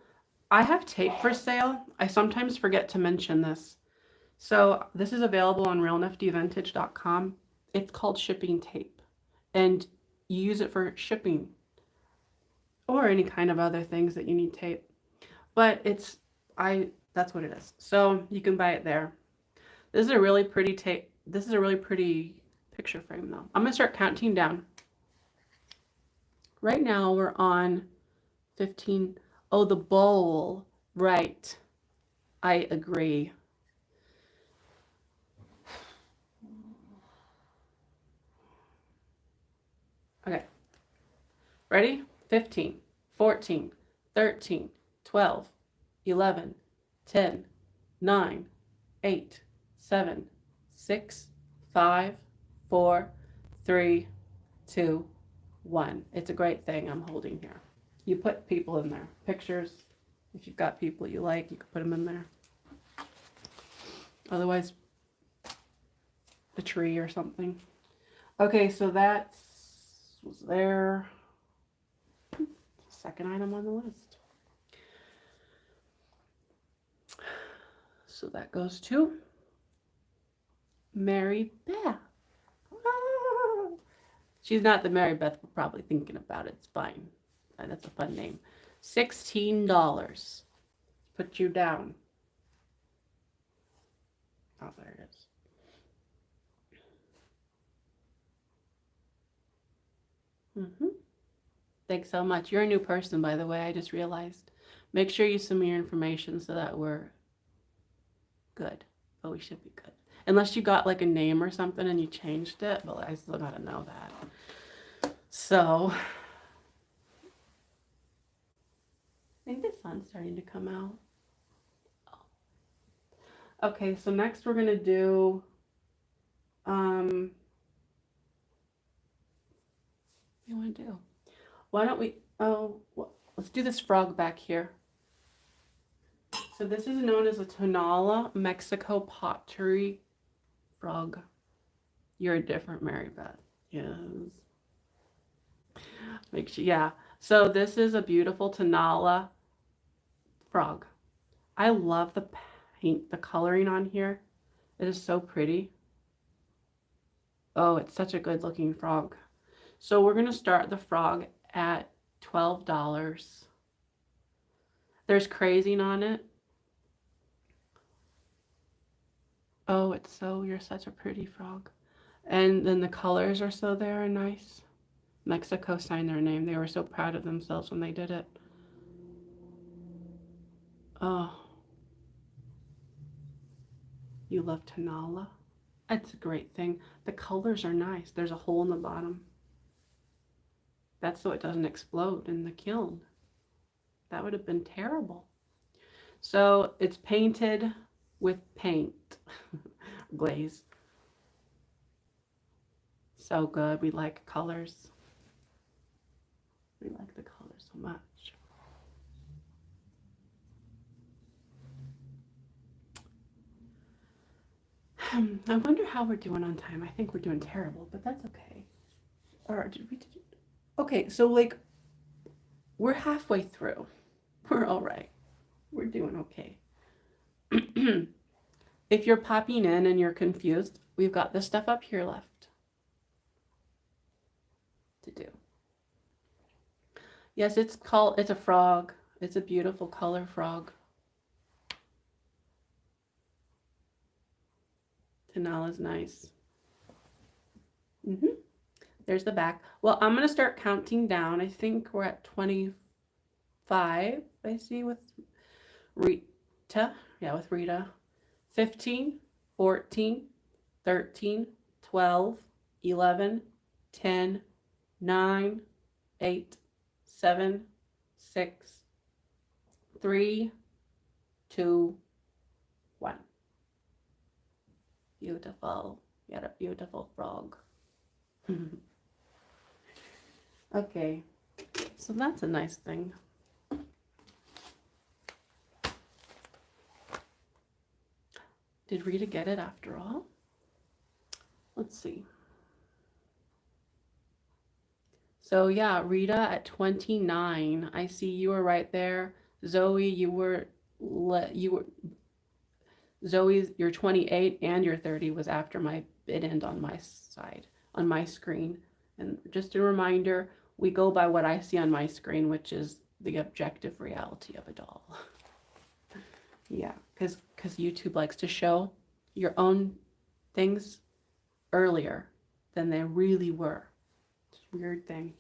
I have tape for sale. I sometimes forget to mention this. So, this is available on realniftyvintage.com. It's called shipping tape. And you use it for shipping or any kind of other things that you need tape. But that's what it is. So you can buy it there. This is a really pretty tape. This is a really pretty picture frame though. I'm going to start counting down. Right now we're on 15. Oh, the bowl. Right. I agree. Okay. Ready? 15, 14, 13, 12, 11, 10, 9, 8, 7, 6, 5, 4, 3, 2, 1. It's a great thing I'm holding here. You put people in there. Pictures. If you've got people you like, you can put them in there. Otherwise, a tree or something. Okay, so was there. Second item on the list. So that goes to Mary Beth. She's not the Mary Beth we're probably thinking about. It's fine. That's a fun name. $16. Put you down. Oh, there it is. Thanks so much. You're a new person, by the way. I just realized. Make sure you send me your information so that we're good. But we should be good. Unless you got like a name or something and you changed it, but I still gotta know that. So, I think the sun's starting to come out. Okay, so next we're gonna do, what do you wanna do? Why don't we, let's do this frog back here. So this is known as a Tonala, Mexico pottery frog. You're a different Mary Beth. Yes. Make sure, yeah. So this is a beautiful Tonala frog. I love the paint, the coloring on here. It is so pretty. Oh, it's such a good looking frog. So we're going to start the frog at $12. There's crazing on it. Oh, it's so, you're such a pretty frog. And then the colors are so there and nice. Mexico signed their name. They were so proud of themselves when they did it. Oh. You love Tonala? That's a great thing. The colors are nice. There's a hole in the bottom. That's so it doesn't explode in the kiln. That would have been terrible. So it's painted with paint. Glaze. So good. We like colors. We like the colors so much. I wonder how we're doing on time. I think we're doing terrible, but that's okay. Or did we? Okay, so like we're halfway through. We're all right. We're doing okay. If you're popping in and you're confused, we've got this stuff up here left to do. Yes, it's a frog. It's a beautiful color frog. Tonala's nice. There's the back. Well, I'm going to start counting down. I think we're at 25, I see, with Rita. Yeah, with Rita. 15, 14, 13, 12, 11, 10, 9, 8, 7, 6, 3, 2, 1. Beautiful. You had a beautiful frog. Okay, so that's a nice thing. Did Rita get it after all? Let's see. So yeah, Rita at 29. I see you were right there. Zoe, Zoe's, your 28 and your 30 was after my bid end on my side, on my screen. And just a reminder, we go by what I see on my screen, which is the objective reality of it all. Yeah, because YouTube likes to show your own things earlier than they really were. It's a weird thing.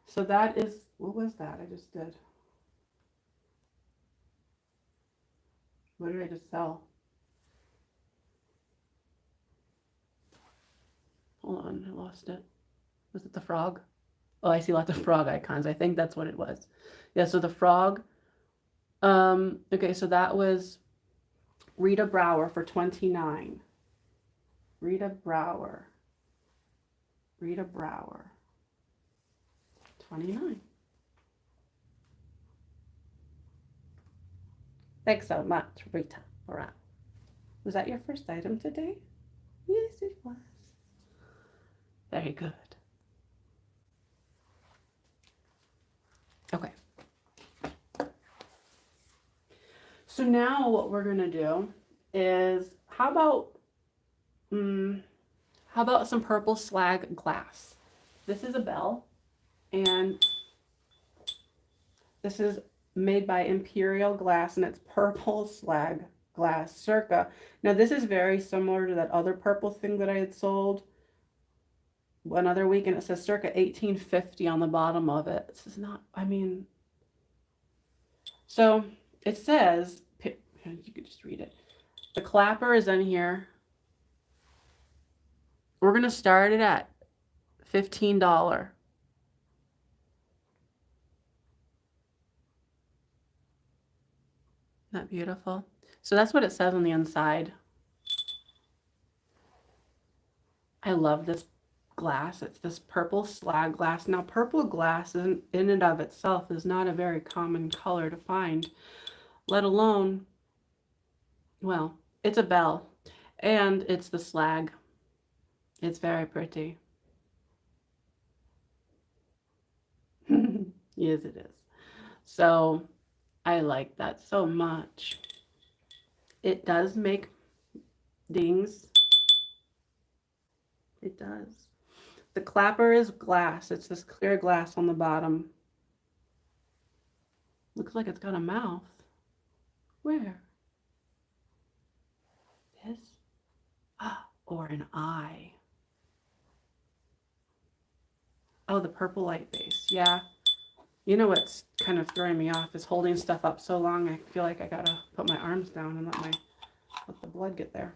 So that is, what was that I just did? What did I just sell? Hold on, I lost it. Was it the frog? Oh, I see lots of frog icons. I think that's what it was. Yeah, so the frog. Okay, so that was Rita Brower for 29. Rita Brower. 29. Thanks so much, Rita. All right. Was that your first item today? Yes, it was. Very good. Okay. So now what we're going to do is, how about some purple slag glass? This is a bell. And this is made by Imperial Glass, and it's purple slag glass circa. Now this is very similar to that other purple thing that I had sold one other week, and it says circa 1850 on the bottom of it. This is not, I mean, so it says, you could just read it. The clapper is in here. We're going to start it at $15. Isn't that beautiful? So that's what it says on the inside. I love this glass. It's this purple slag glass. Now, purple glass in and of itself is not a very common color to find, let alone, well, it's a bell, and it's the slag. It's very pretty. Yes, it is. So I like that so much. It does make dings. It does. The clapper is glass. It's this clear glass on the bottom. Looks like it's got a mouth. Where? This? Or an eye. Oh, the purple light base. Yeah. You know what's kind of throwing me off is holding stuff up so long. I feel like I gotta put my arms down and let the blood get there.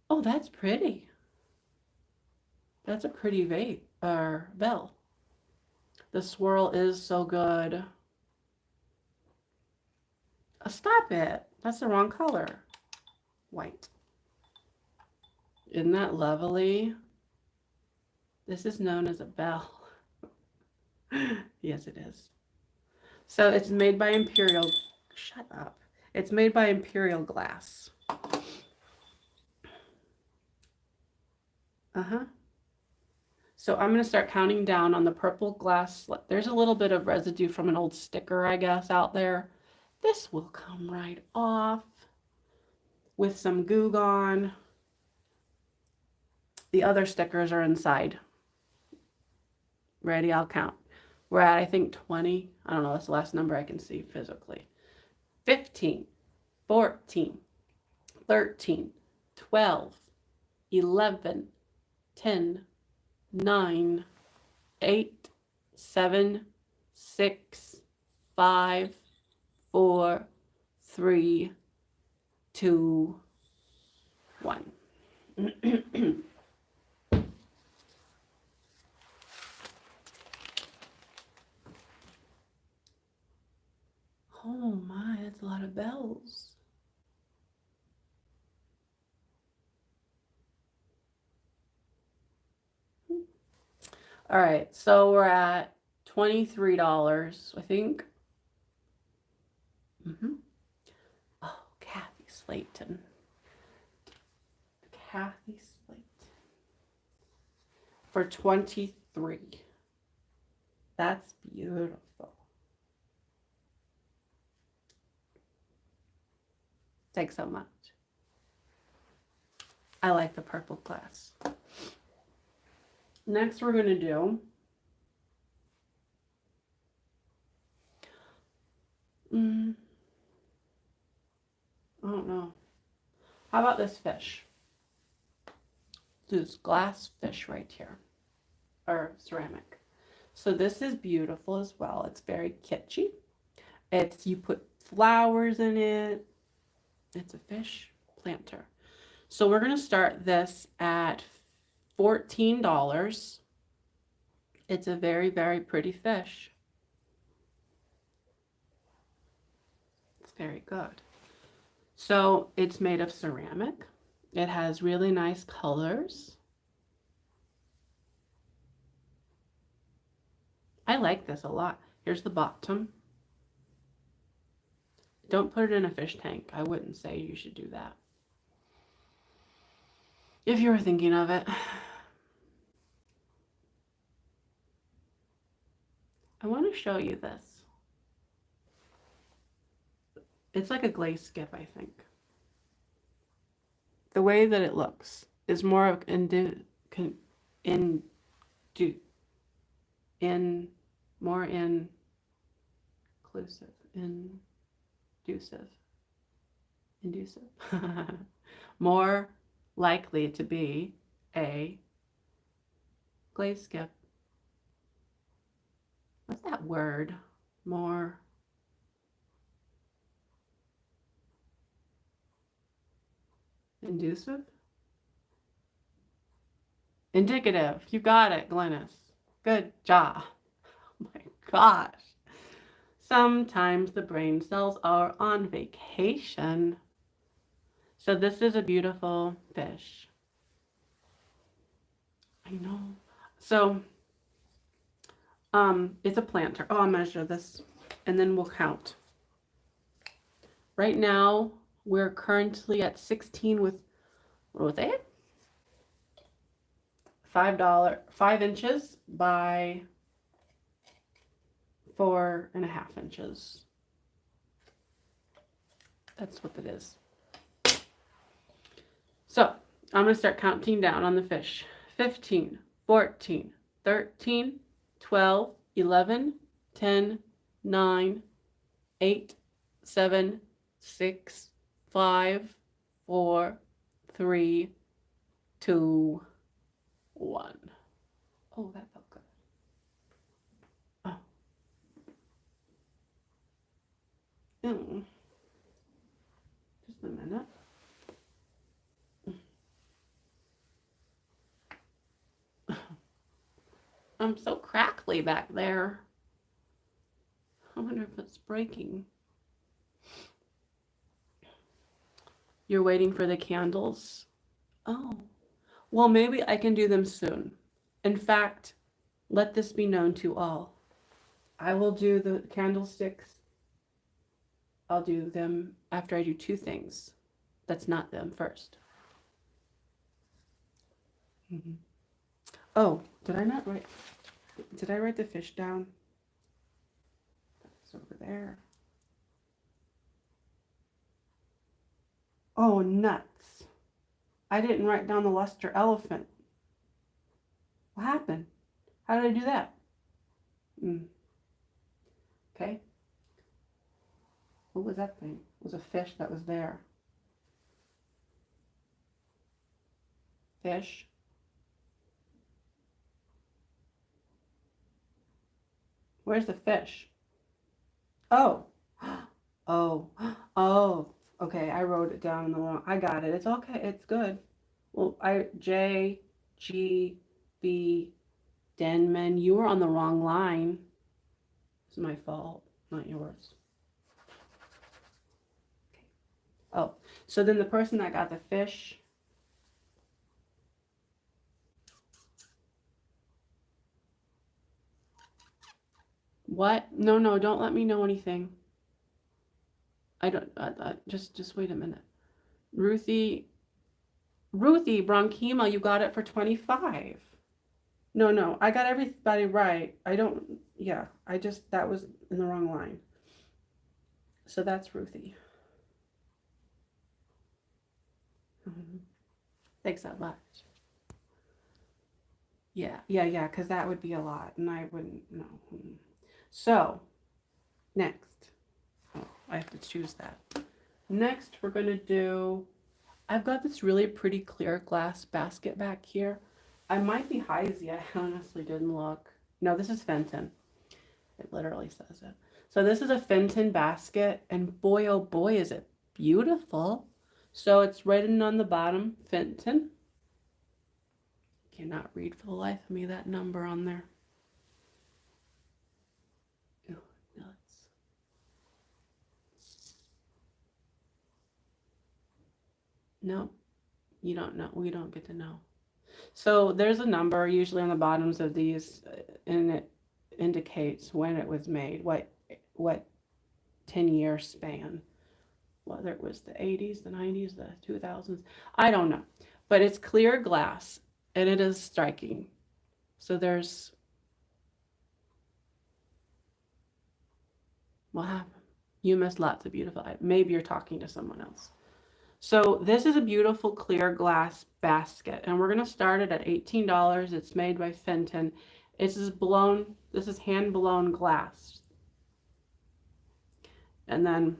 Oh, that's pretty. That's a pretty vape or bell. The swirl is so good. Stop it. That's the wrong color. White. Isn't that lovely? This is known as a bell. Yes, it is. So it's made by Imperial. Shut up. It's made by Imperial Glass. So I'm going to start counting down on the purple glass. There's a little bit of residue from an old sticker, I guess, out there. This will come right off with some Goo Gone. The other stickers are inside. Ready? I'll count. We're at, I think, 20. I don't know. That's the last number I can see physically. 15, 14, 13, 12, 11, 10, 9, 8, 7, 6, 5, 4, 3, 2, 1. Oh my, that's a lot of bells. All right, so we're at $23, I think. Oh, Kathy Slayton. Kathy Slayton. For 23. That's beautiful. Thanks so much. I like the purple glass. Next, we're going to do I don't know. How about this fish? This glass fish right here, or ceramic. So this is beautiful as well. It's very kitschy. You put flowers in it. It's a fish planter. So we're going to start this at $14. It's a very, very pretty fish. It's very good. So it's made of ceramic. It has really nice colors. I like this a lot. Here's the bottom. Don't put it in a fish tank. I wouldn't say you should do that. If you were thinking of it. I want to show you this. It's like a glaze skip, I think. The way that it looks is more of more inclusive, inducive, more likely to be a glaze skip. What's that word? More inducive? Indicative. You got it, Glennis. Good job. Oh my gosh. Sometimes the brain cells are on vacation. So this is a beautiful fish. I know. So it's a planter. Oh, I'll measure this and then we'll count. Right now, we're currently at 16 with, what was it? $5, 5 inches by 4.5 inches. That's what it is. So I'm going to start counting down on the fish. 15, 14, 13, 12, 11, 10, 9, 8, 7, 6, 5, 4, 3, 2, 1. Oh, that felt good. Oh. Just a minute. I'm so crackly back there. I wonder if it's breaking. You're waiting for the candles? Oh. Well, maybe I can do them soon. In fact, let this be known to all. I will do the candlesticks. I'll do them after I do two things. That's not them first. Mm-hmm. Oh, did I write the fish down? It's over there. Oh, nuts. I didn't write down the luster elephant. What happened? How did I do that? Okay. What was that thing? It was a fish that was there. Fish. Where's the fish? Oh. Oh. Oh. Okay, I wrote it down in the wrong. I got it. It's okay. It's good. Well, J, G, B, Denman. You were on the wrong line. It's my fault, not yours. Okay. Oh, so then the person that got the fish. What? No, don't let me know anything. I don't, just wait a minute. Ruthie Bronchima, you got it for 25. No, I got everybody right. That was in the wrong line. So that's Ruthie. Thanks so much. Yeah, because that would be a lot, and I wouldn't know. So, next. Oh, I have to choose that. Next, we're going to do, I've got this really pretty clear glass basket back here. I might be Heisey. I honestly didn't look. No, this is Fenton. It literally says it. So this is a Fenton basket, and boy, oh boy, is it beautiful. So it's written on the bottom, Fenton. Cannot read for the life of me that number on there. Oh, nuts. No, you don't know. We don't get to know. So there's a number usually on the bottoms of these, and it indicates when it was made, what 10-year span, whether it was the 80s, the 90s, the 2000s. I don't know, but it's clear glass. And it is striking. So there's, what happened? You missed lots of beautiful, maybe you're talking to someone else. So this is a beautiful clear glass basket, and we're going to start it at $18. It's made by Fenton, This is hand blown glass. And then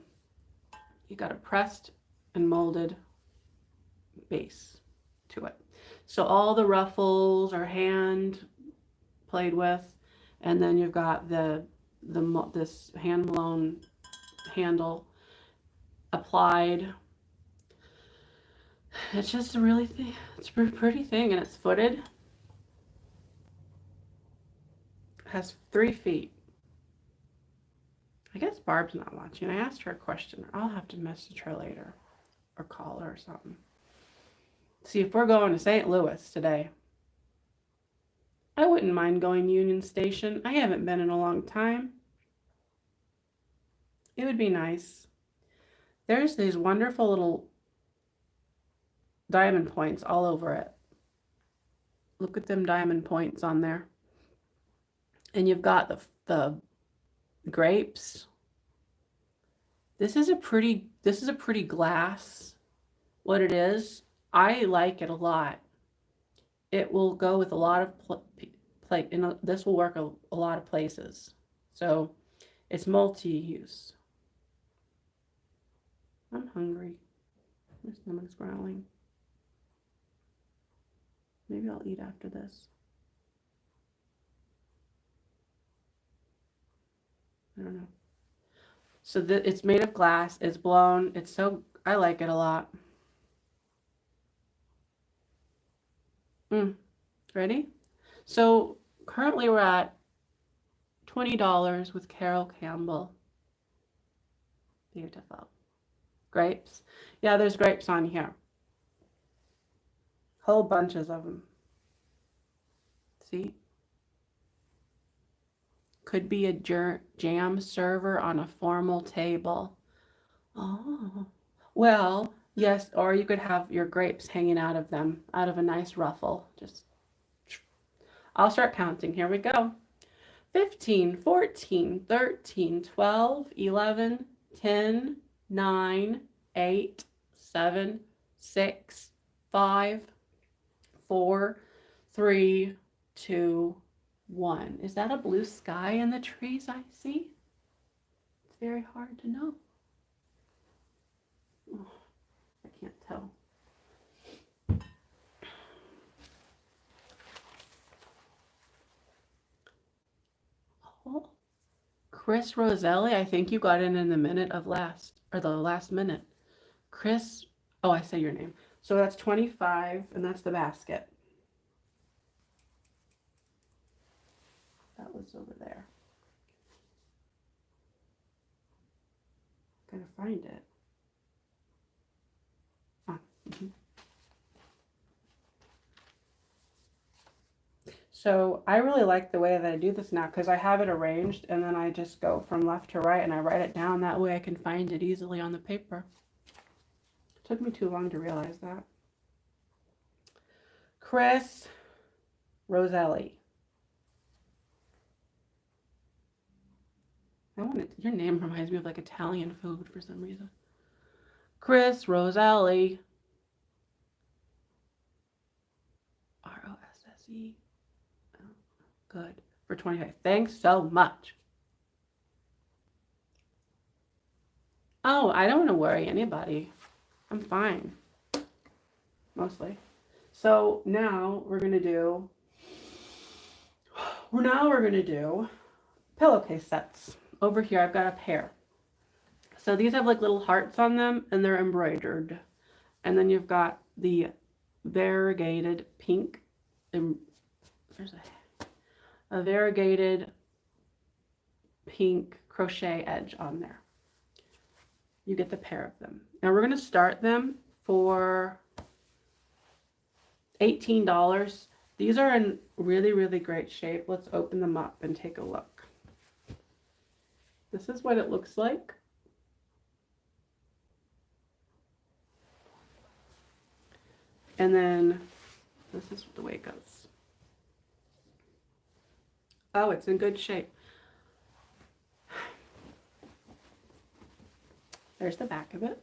you got a pressed and molded base to it. So all the ruffles are hand played with, and then you've got this hand blown handle applied. It's just a really it's a pretty thing, and it's footed. It has 3 feet. I guess Barb's not watching. I asked her a question. I'll have to message her later or call her or something. See if we're going to St. Louis today. I wouldn't mind going Union Station. I haven't been in a long time. It would be nice. There's these wonderful little diamond points all over it. Look at them diamond points on there. And you've got the grapes. This is a pretty glass. What it is, I like it a lot. It will go with a lot of this will work a lot of places. So it's multi-use. I'm hungry. My stomach's growling. Maybe I'll eat after this. I don't know. So it's made of glass. It's blown. I like it a lot. Ready? So currently we're at $20 with Carol Campbell. Beautiful. Grapes. Yeah, there's grapes on here. Whole bunches of them. See? Could be a jam server on a formal table. Oh, well, yes, or you could have your grapes hanging out of them, out of a nice ruffle. I'll start counting. Here we go. 15, 14, 13, 12, 11, 10, 9, 8, 7, 6, 5, 4, 3, 2, 1. Is that a blue sky in the trees I see? It's very hard to know. Oh, I can't tell. Oh, Chris Roselli, I think you got in the last minute. Chris, oh, I say your name. So that's 25, and that's the basket. That was over there. Gotta find it. So I really like the way that I do this now because I have it arranged and then I just go from left to right and I write it down. That way I can find it easily on the paper. It took me too long to realize that. Chris Roselli. Your name reminds me of like Italian food for some reason. Chris Roselli. Rosse. Oh, good. For 25. Thanks so much. Oh, I don't want to worry anybody. I'm fine. Mostly. So now we're going to do pillowcase sets. Over here I've got a pair. So these have like little hearts on them and they're embroidered. And then you've got the variegated pink. There's a variegated pink crochet edge on there. You get the pair of them. Now we're going to start them for $18. These are in really, really great shape. Let's open them up and take a look. This is what it looks like. And then this is the way it goes. Oh, it's in good shape. There's the back of it.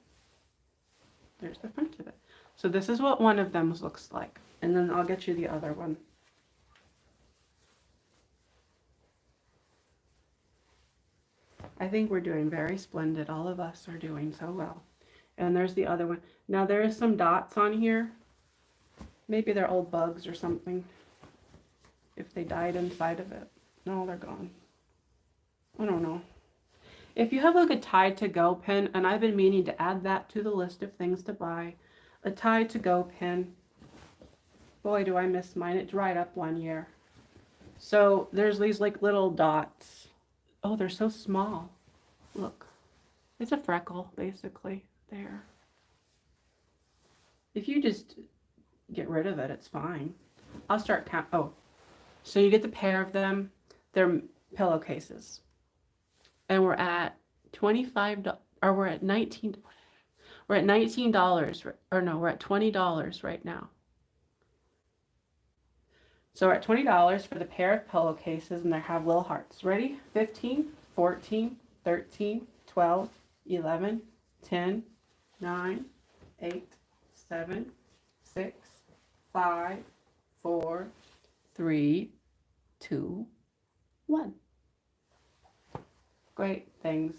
There's the front of it. So this is what one of them looks like. And then I'll get you the other one. I think we're doing very splendid. All of us are doing so well. And there's the other one. Now there is some dots on here. Maybe they're old bugs or something. If they died inside of it. No, they're gone. I don't know. If you have like a Tide to Go pen, and I've been meaning to add that to the list of things to buy, a Tide to Go pen. Boy, do I miss mine. It dried up 1 year. So there's these like little dots. Oh, they're so small. Look. It's a freckle, basically. There. If you just get rid of it, it's fine. I'll start count. Oh, so you get the pair of them. They're pillowcases. And we're at $25, or we're at $19. We're at $19, or no, we're at $20 right now. So we're at $20 for the pair of pillowcases, and they have little hearts. Ready? 15, 14, 13, 12, 11, 10, 9, 8, 7, 6, 5, 4, 3, 2, 1. Great things.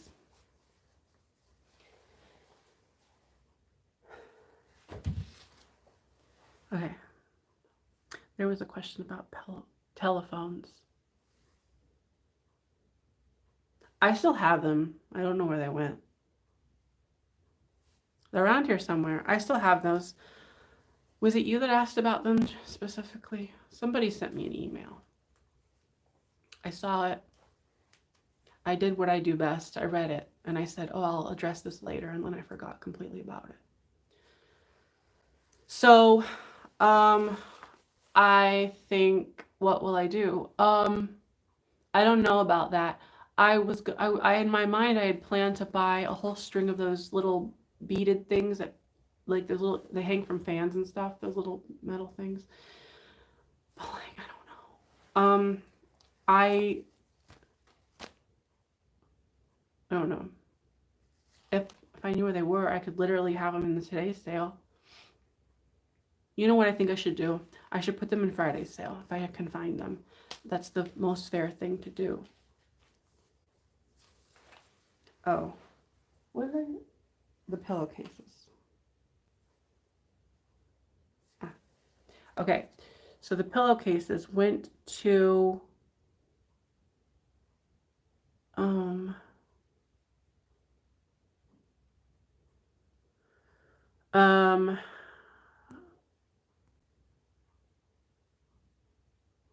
Okay. There was a question about telephones. I still have them. I don't know where they went. They're around here somewhere. I still have those. Was it you that asked about them specifically? Somebody sent me an email. I saw it. I did what I do best. I read it and I said, oh, I'll address this later. And then I forgot completely about it. So, I think, what will I do? I don't know about that. I in my mind, I had planned to buy a whole string of those little beaded things that, like those little, they hang from fans and stuff, those little metal things. But like, I don't know. I don't know. If I knew where they were, I could literally have them in the today's sale. You know what I think I should do? I should put them in Friday's sale if I can find them. That's the most fair thing to do. Oh, what are they? The pillowcases. Ah. Okay, so the pillowcases went to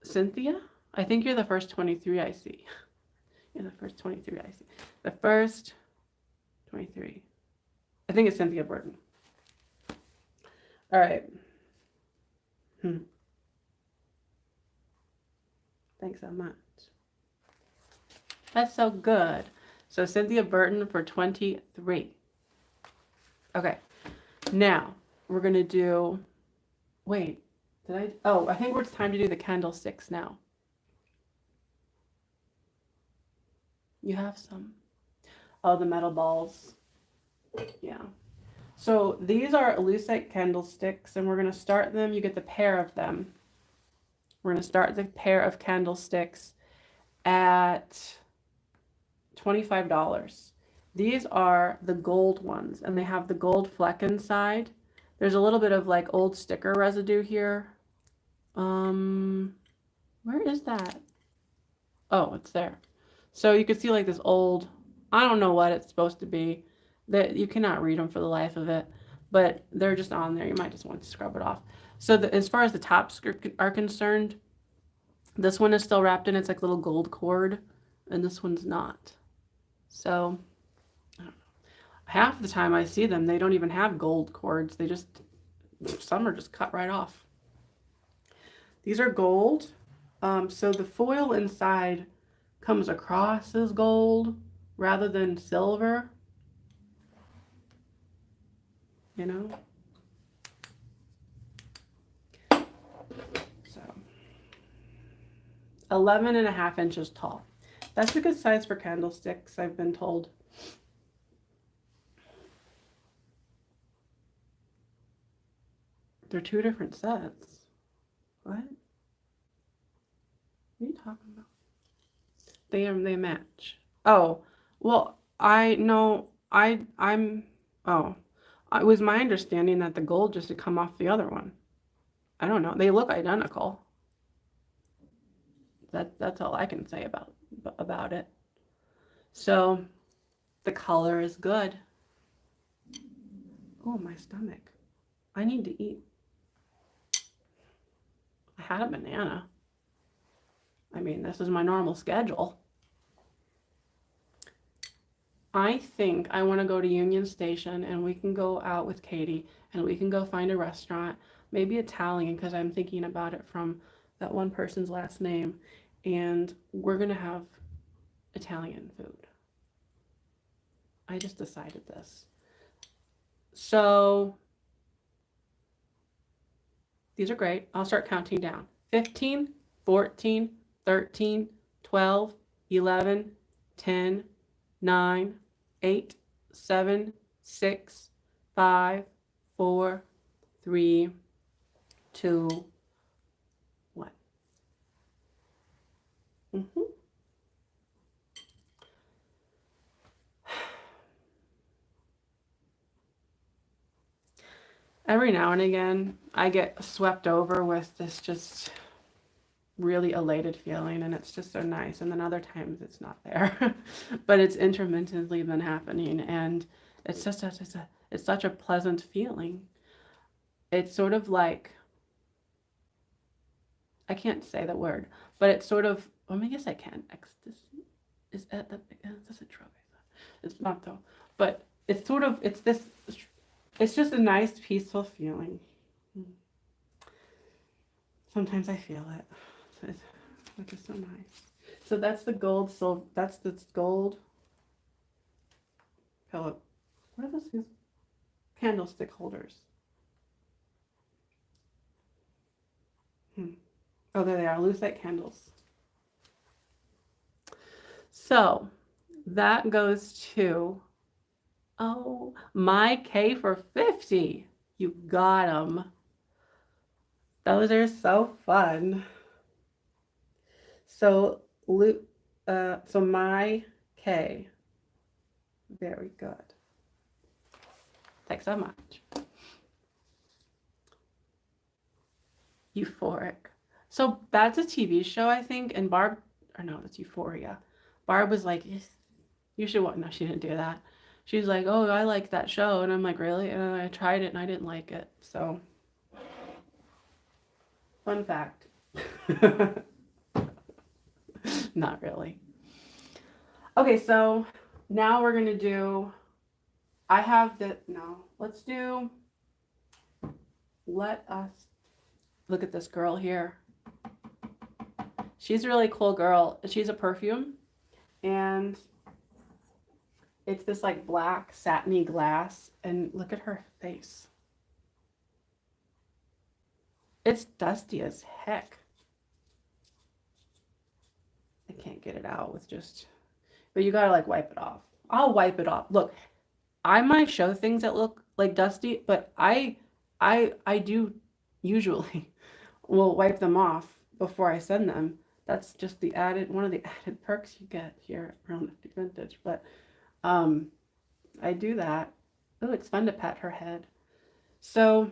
Cynthia? I think you're the first 23 I see. You're the first 23 I see. The first 23. I think it's Cynthia Burton. All right. Thanks so much. That's so good. So Cynthia Burton for 23. Okay. Now we're going to do, wait, I think it's time to do the candlesticks now. You have some. Oh, the metal balls. Yeah. So these are lucite candlesticks, and we're going to start them. You get the pair of them. We're going to start the pair of candlesticks at $25. These are the gold ones, and they have the gold fleck inside. There's a little bit of like old sticker residue here. Where is that? Oh, it's there. So you can see like this old, I don't know what it's supposed to be. That you cannot read them for the life of it, but they're just on there. You might just want to scrub it off. So as far as the tops are concerned, this one is still wrapped in its like little gold cord, and this one's not. So I don't know. Half the time I see them, they don't even have gold cords. They just, some are just cut right off. These are gold. So the foil inside comes across as gold rather than silver. You know? So 11.5 inches tall. That's a good size for candlesticks, I've been told. They're two different sets. What? What are you talking about? They match. Oh, Well, I know I'm oh, it was my understanding that the gold just had come off the other one. I don't know. They look identical. That's all I can say about it. So the color is good. Oh, my stomach. I need to eat. I had a banana. I mean, this is my normal schedule. I think I want to go to Union Station and we can go out with Katie and we can go find a restaurant, maybe Italian, because I'm thinking about it from that one person's last name. And we're going to have Italian food. I just decided this. So these are great. I'll start counting down. 15, 14, 13, 12, 11, 10, 9, 8, 7, 6, 5, 4, 3, 2, 1. Mm-hmm. Every now and again, I get swept over with this just really elated feeling, and it's just so nice. And then other times it's not there, but it's intermittently been happening, and it's just it's such a pleasant feeling. It's sort of like, I can't say the word, but it's sort of, well, I guess I can. Ecstasy is at the that's a drug. It's not though, but it's sort of it's just a nice peaceful feeling. Sometimes I feel it. Which is so nice. So that's the gold, so that's the gold pillow. What are those candlestick holders? Oh, there they are, lucite candles. So that goes to, oh, my K for 50. You got them. Those are so fun. So so my K. Very good. Thanks so much. Euphoric. So that's a TV show, I think, and Barb, or no, that's Euphoria. Barb was like, you should watch. No, she didn't do that. She's like, oh, I like that show, and I'm like, really? And I tried it, and I didn't like it. So, fun fact. Not really. Okay, so now we're gonna do. I have the no. Let's do. Let us look at this girl here. She's a really cool girl. She's a perfume, and it's this like black satiny glass, and look at her face. It's dusty as heck. I can't get it out with just, but you gotta like wipe it off. I'll wipe it off. Look, I might show things that look like dusty, but I do usually will wipe them off before I send them. That's just the one of the added perks you get here around Nifty Vintage. But I do that. Oh, it's fun to pat her head. So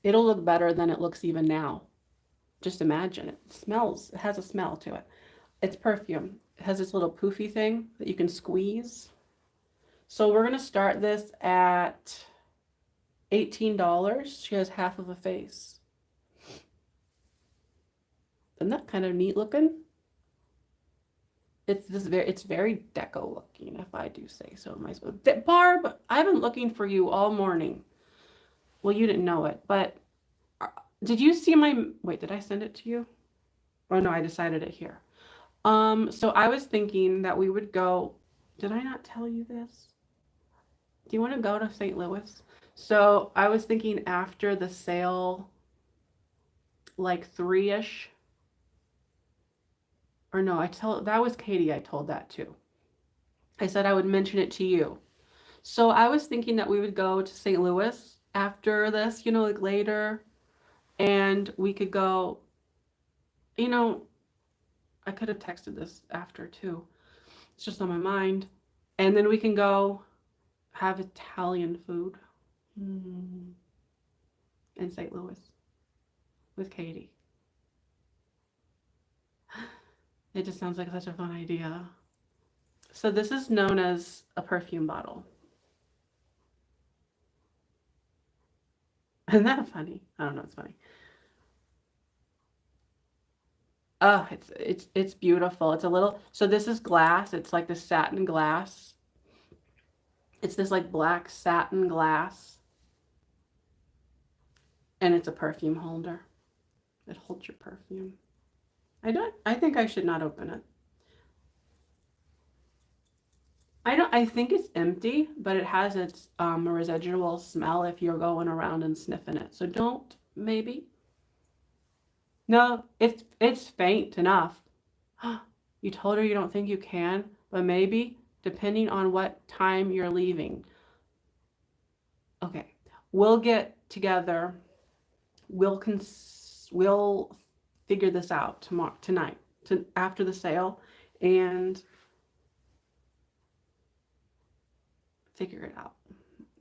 it'll look better than it looks even now. Just imagine it. It has a smell to it. It's perfume. It has this little poofy thing that you can squeeze. So we're going to start this at $18. She has half of a face. Isn't that kind of neat looking? It's very deco looking, if I do say so myself. Barb, I've been looking for you all morning. Well, you didn't know it, but did you see wait, did I send it to you? Oh no, I decided it here. So I was thinking that we would go, did I not tell you this? Do you want to go to St. Louis? So I was thinking after the sale, like 3-ish. Or no, that was Katie I told that to. I said I would mention it to you. So I was thinking that we would go to St. Louis after this, like later, and we could go, I could have texted this after too. It's just on my mind. And then we can go have Italian food in St. Louis with Katie. It just sounds like such a fun idea. So this is known as a perfume bottle. Isn't that funny? I don't know, it's funny. Oh, it's beautiful. It's a little, so this is glass. It's like the satin glass. It's this like black satin glass. And it's a perfume holder. It holds your perfume. I think I should not open it. I think it's empty, but it has its residual smell if you're going around and sniffing it. So don't, maybe. No, it's faint enough. You told her you don't think you can, but maybe, depending on what time you're leaving. Okay, we'll get together. We'll figure this out tonight, after the sale, and figure it out.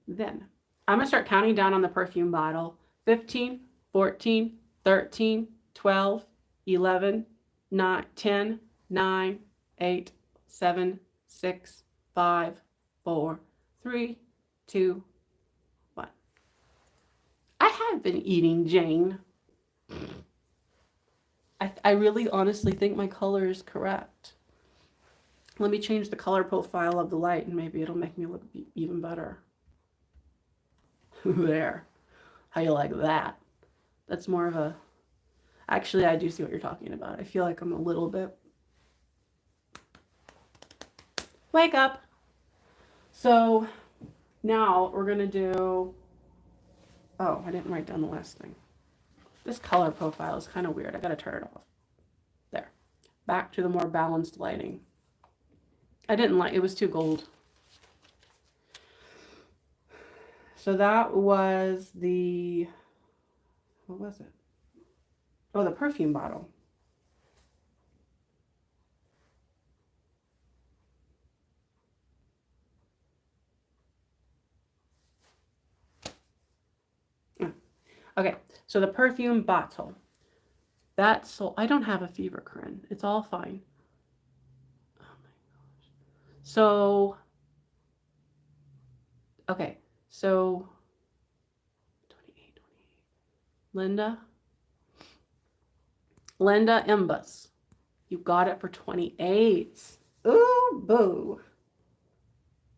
Then I'm gonna start counting down on the perfume bottle. 15, 14, 13, 12, 11, 9, 10, 9, 8, 7, 6, 5, 4, 3, 2, 1. I have been eating, Jane. I really honestly think my color is correct. Let me change the color profile of the light and maybe it'll make me look even better. There. How you like that? That's more of a... Actually, I do see what you're talking about. I feel like I'm a little bit... Wake up! So, now we're going to do... Oh, I didn't write down the last thing. This color profile is kind of weird. I got to turn it off. There. Back to the more balanced lighting. I didn't like... It was too gold. So that was the... What was it? Oh, the perfume bottle. Okay, so the perfume bottle. That's so... I don't have a fever, Corinne. It's all fine. Oh my gosh. So... Okay, so... 28. Linda Imbus. You got it for 28. Ooh, boo.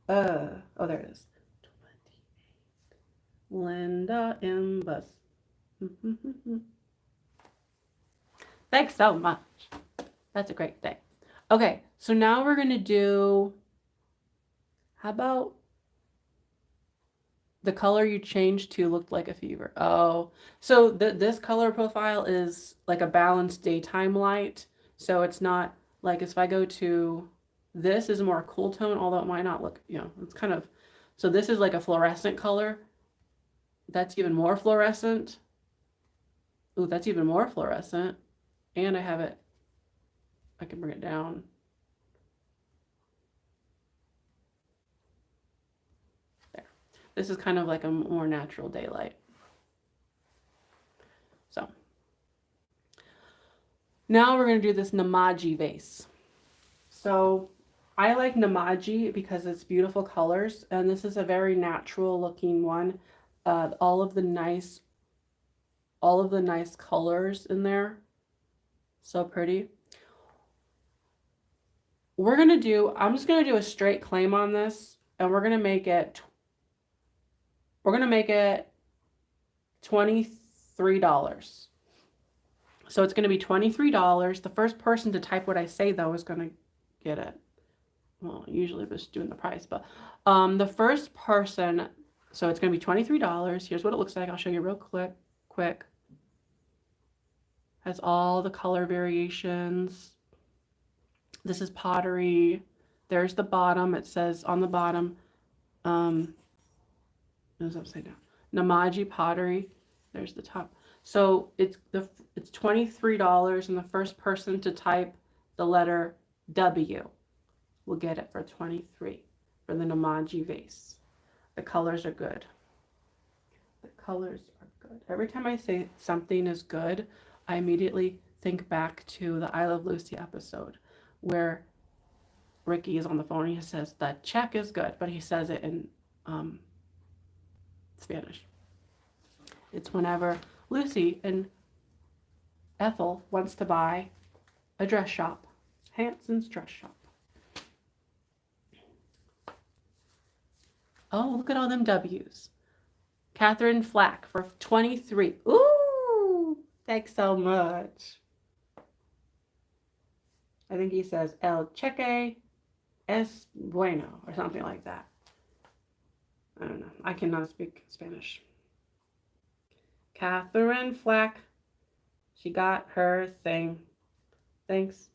Oh, there it is. 28. Linda Imbus. Thanks so much. That's a great thing. Okay, so now we're going to do... How about... The color you changed to looked like a fever. Oh, so this color profile is like a balanced daytime light. So it's not like if I go to, this is a more cool tone, although it might not look, it's kind of, so this is like a fluorescent color. That's even more fluorescent. Ooh, that's even more fluorescent. And I have it, I can bring it down. This is kind of like a more natural daylight. So now we're going to do this Namaji vase. So I like Namaji because it's beautiful colors, and this is a very natural looking one. All of the nice colors in there. So pretty. I'm just going to do a straight claim on this, and we're going to make it $23. So it's going to be $23. The first person to type what I say, though, is going to get it. Well, usually I'm just doing the price, but the first person, so it's going to be $23. Here's what it looks like. I'll show you real quick. Has all the color variations. This is pottery. There's the bottom. It says on the bottom, it's upside down. Namaji pottery. There's the top. So it's $23, and the first person to type the letter W will get it for 23 for the Namaji vase. The colors are good. The colors are good. Every time I say something is good, I immediately think back to the I Love Lucy episode where Ricky is on the phone and he says, the check is good, but he says it in Spanish. It's whenever Lucy and Ethel wants to buy a dress shop. Hanson's dress shop. Oh, look at all them W's. Catherine Flack for 23. Ooh, thanks so much. I think he says El Cheque es bueno or something like that. I don't know. I cannot speak Spanish. Catherine Flack. She got her thing. Thanks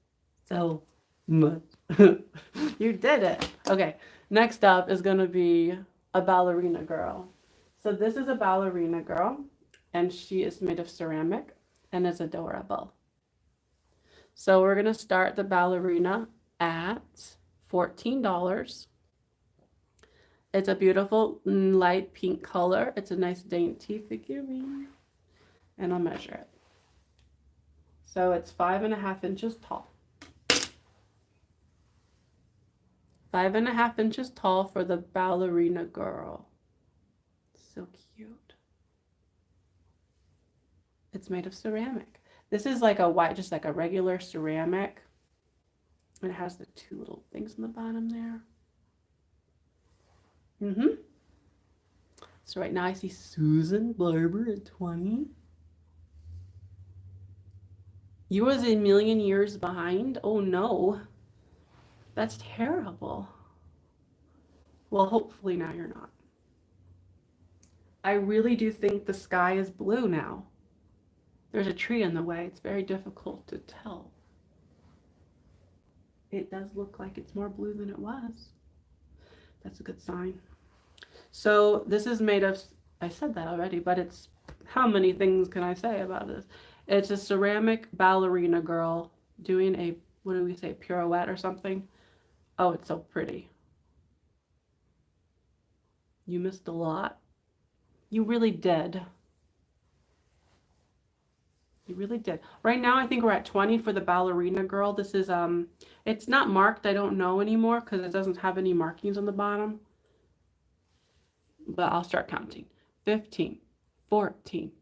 so much. You did it. Okay. Next up is going to be a ballerina girl. So this is a ballerina girl, and she is made of ceramic and is adorable. So we're going to start the ballerina at $14. It's a beautiful light pink color. It's a nice dainty figurine. And I'll measure it. So it's 5.5 inches tall. 5.5 inches tall for the ballerina girl. So cute. It's made of ceramic. This is like a white, just like a regular ceramic. And it has the two little things on the bottom there. So right now I see Susan Barber at 20. You was a million years behind? Oh no. That's terrible. Well, hopefully now you're not. I really do think the sky is blue now. There's a tree in the way. It's very difficult to tell. It does look like it's more blue than it was. That's a good sign. So this is made of, I said that already, but it's, how many things can I say about this? It's a ceramic ballerina girl doing a, what do we say, pirouette or something? Oh, it's so pretty. You missed a lot. You really did. You really did. Right now, I think we're at 20 for the ballerina girl. This is, it's not marked. I don't know anymore because it doesn't have any markings on the bottom. But I'll start counting. 15, 14,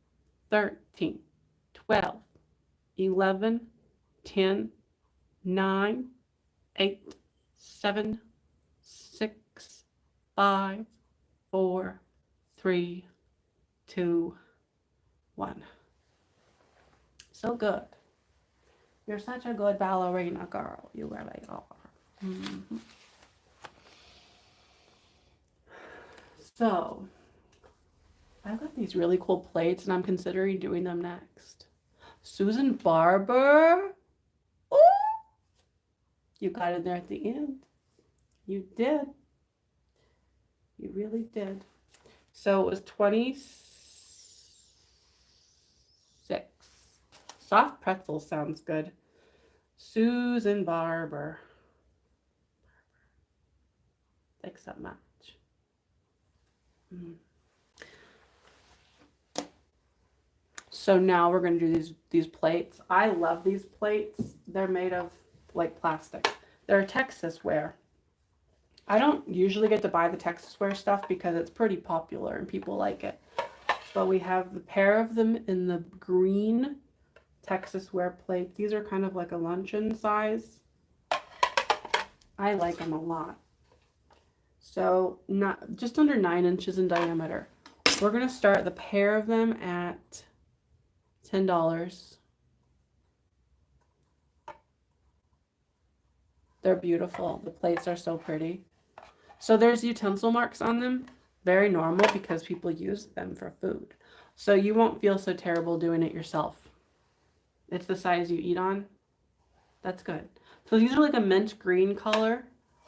13, 12, 11, 10, 9, 8, 7, 6, 5, 4, 3, 2, 1. So good. You're such a good ballerina girl. You really are. So, I've got these really cool plates and I'm considering doing them next. Susan Barber. Ooh! You got in there at the end. You did. You really did. So it was 26. Soft pretzel sounds good. Susan Barber. Thanks so much. So now we're going to do these plates. I love these plates. They're made of like plastic. They're Texas ware. I don't usually get to buy the Texas ware stuff because it's pretty popular and people like it. But we have the pair of them in the green Texas ware plate. These are kind of like a luncheon size. I like them a lot. So not just under 9 inches in diameter. We're going to start the pair of them at $10. They're beautiful. The plates are so pretty. So there's utensil marks on them. Very normal because people use them for food. So you won't feel so terrible doing it yourself. It's the size you eat on. That's good. So these are like a mint green color.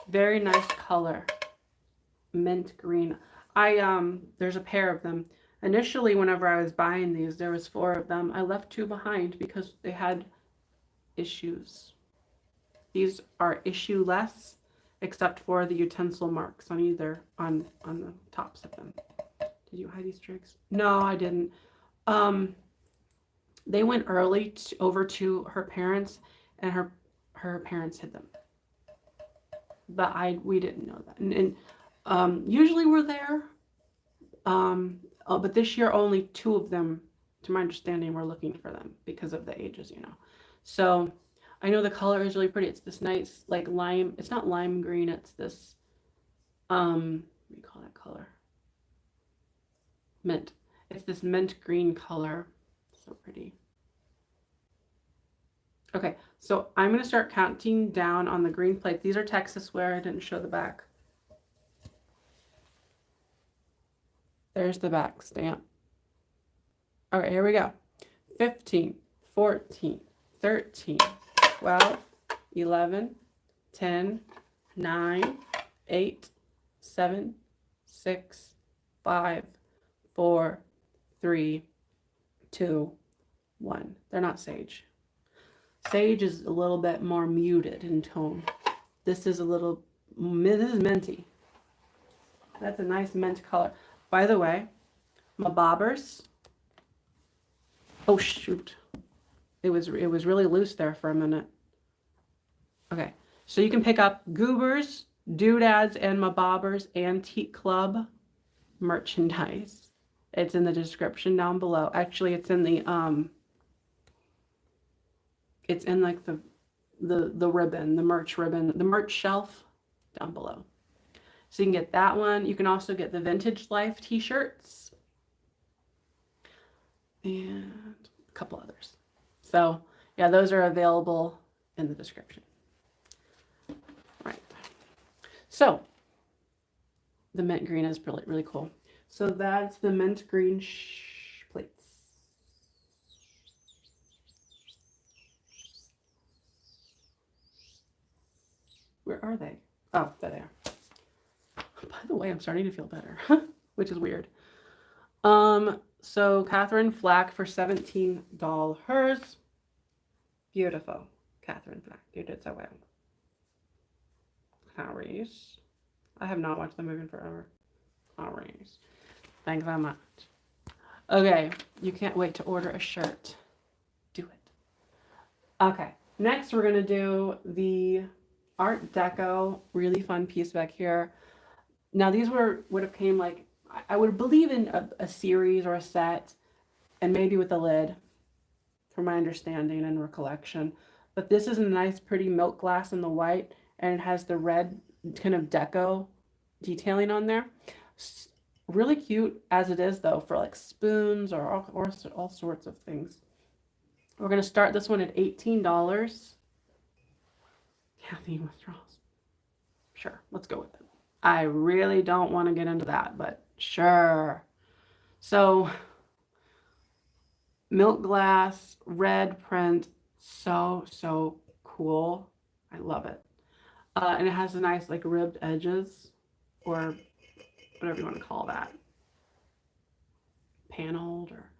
Very nice color. Mint green. There's a pair of them. Initially, whenever I was buying these, there was 4 of them. I left 2 behind because they had issues. These are issue-less, except for the utensil marks on either, on the tops of them. Did you hide these tricks? No, I didn't. They went early over to her parents, and her parents hid them. But we didn't know that. And usually we're there. But this year only 2 of them, to my understanding, were looking for them because of the ages, you know. So I know the color is really pretty. It's this nice like lime. It's not lime green. It's this what do you call that color? Mint. It's this mint green color. So pretty. Okay, so I'm going to start counting down on the green plates. These are Texas ware. I didn't show the back. There's the back stamp. All right, here we go. 15, 14, 13, 12, 11, 10, 9, 8, 7, 6, 5, 4, 3, 2, 1. They're not sage. Sage is a little bit more muted in tone. This is minty. That's a nice mint color. By the way, my bobbers. Oh shoot. It was really loose there for a minute. Okay. So you can pick up Goobers, Doodads, and my bobbers Antique Club merchandise. It's in the description down below. Actually, it's in the it's in like the ribbon, the merch ribbon, the merch shelf down below. So you can get that one. You can also get the Vintage Life t-shirts and a couple others. So yeah, those are available in the description. Right. So the mint green is really, really cool. So that's the mint green plates. Where are they? Oh, there they are. By the way, I'm starting to feel better, which is weird. So Catherine Flack for $17. Beautiful. Catherine Flack. You did so well. Harry's. I have not watched the movie in forever. Harry's. Thanks so much. Okay. You can't wait to order a shirt. Do it. Okay. Next, we're going to do the Art Deco. Really fun piece back here. Now, these would have came like, I would believe in a series or a set, and maybe with a lid, from my understanding and recollection. But this is a nice, pretty milk glass in the white, and it has the red kind of deco detailing on there. Really cute as it is, though, for like spoons or all sorts of things. We're going to start this one at $18. Caffeine withdrawals. Sure, let's go with it. I really don't want to get into that, but sure. So, milk glass, red print, so cool. I love it. And it has a nice like ribbed edges, or whatever you want to call that. Paneled or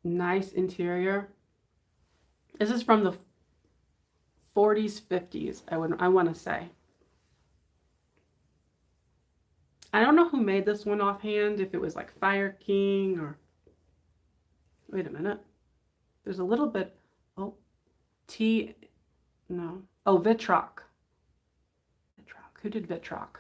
nice interior. This is from the 40s, 50s, I want to say. I don't know who made this one offhand, if it was like Fire King or... Wait a minute. There's a little bit... Oh, no. Oh, Vitrock. Who did Vitrock?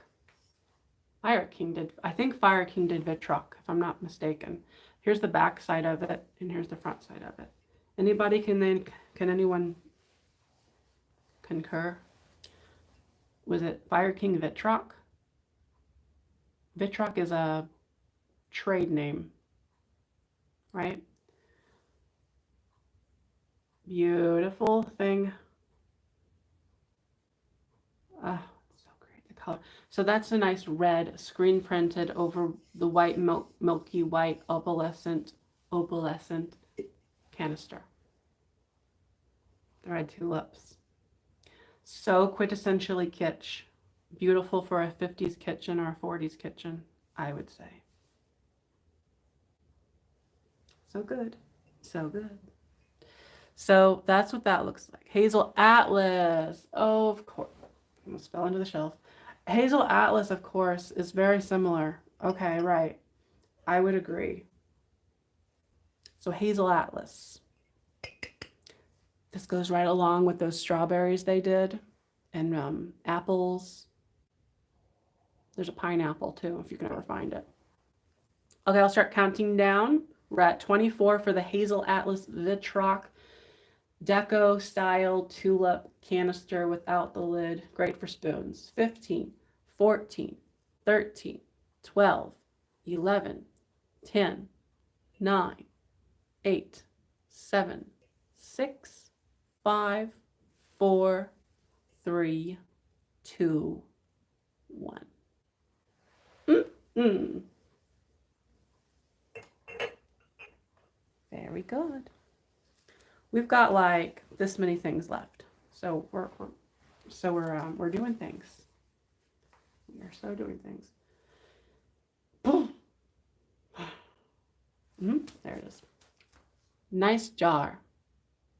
Fire King did... I think Fire King did Vitrock, if I'm not mistaken. Here's the back side of it, and here's the front side of it. Anybody can anyone concur? Was it Fire King Vitrock? Vitrock is a trade name, right? Beautiful thing. Oh, it's so great, the color. So that's a nice red screen printed over the white milky white opalescent canister. The red tulips. So quintessentially kitsch. Beautiful for a 50s kitchen or a 40s kitchen, I would say. So good. So good. So that's what that looks like. Hazel Atlas. Oh, of course. Almost fell into the shelf. Hazel Atlas, of course, is very similar. Okay, right. I would agree. So Hazel Atlas. This goes right along with those strawberries they did. And apples. There's a pineapple too, if you can ever find it. Okay, I'll start counting down. We're at 24 for the Hazel Atlas Vitrock Deco style tulip canister without the lid. Great for spoons. 15, 14, 13, 12, 11, 10, 9, 8, 7, 6, 5, 4, 3, 2, 1. Very good. We've got like this many things left, so we're doing things. We're so doing things. There it is. Nice jar.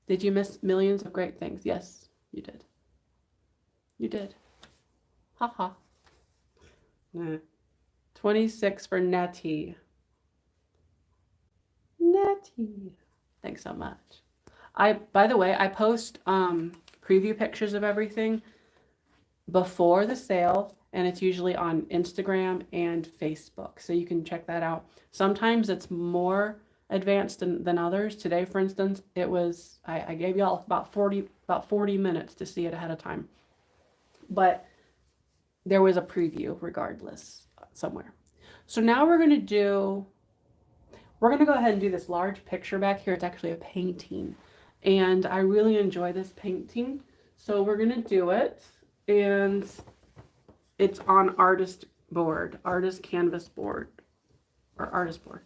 Did you miss millions of great things? Yes, you did. You did. Ha ha. 26 for Nettie. Nettie. Thanks so much. By the way, I post preview pictures of everything before the sale, and it's usually on Instagram and Facebook, so you can check that out. Sometimes it's more advanced than others. Today, for instance, it was I gave y'all about 40 minutes to see it ahead of time, but there was a preview regardless somewhere. So now we're gonna go ahead and do this large picture back here. It's actually a painting, and I really enjoy this painting, so we're gonna do it. And it's on artist canvas board, or artist board.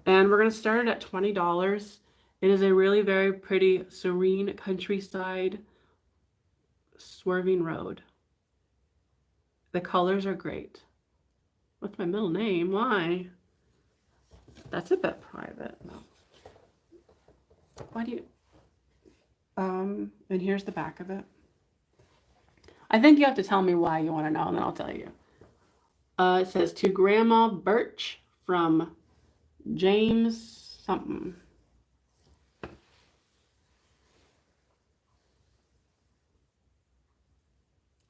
And we're gonna start it at $20. It is a really very pretty, serene countryside swerving road. The colors are great. What's my middle name? Why? That's a bit private. No. Why do you? And here's the back of it. I think you have to tell me why you want to know, and then I'll tell you. It says, to Grandma Birch from James something.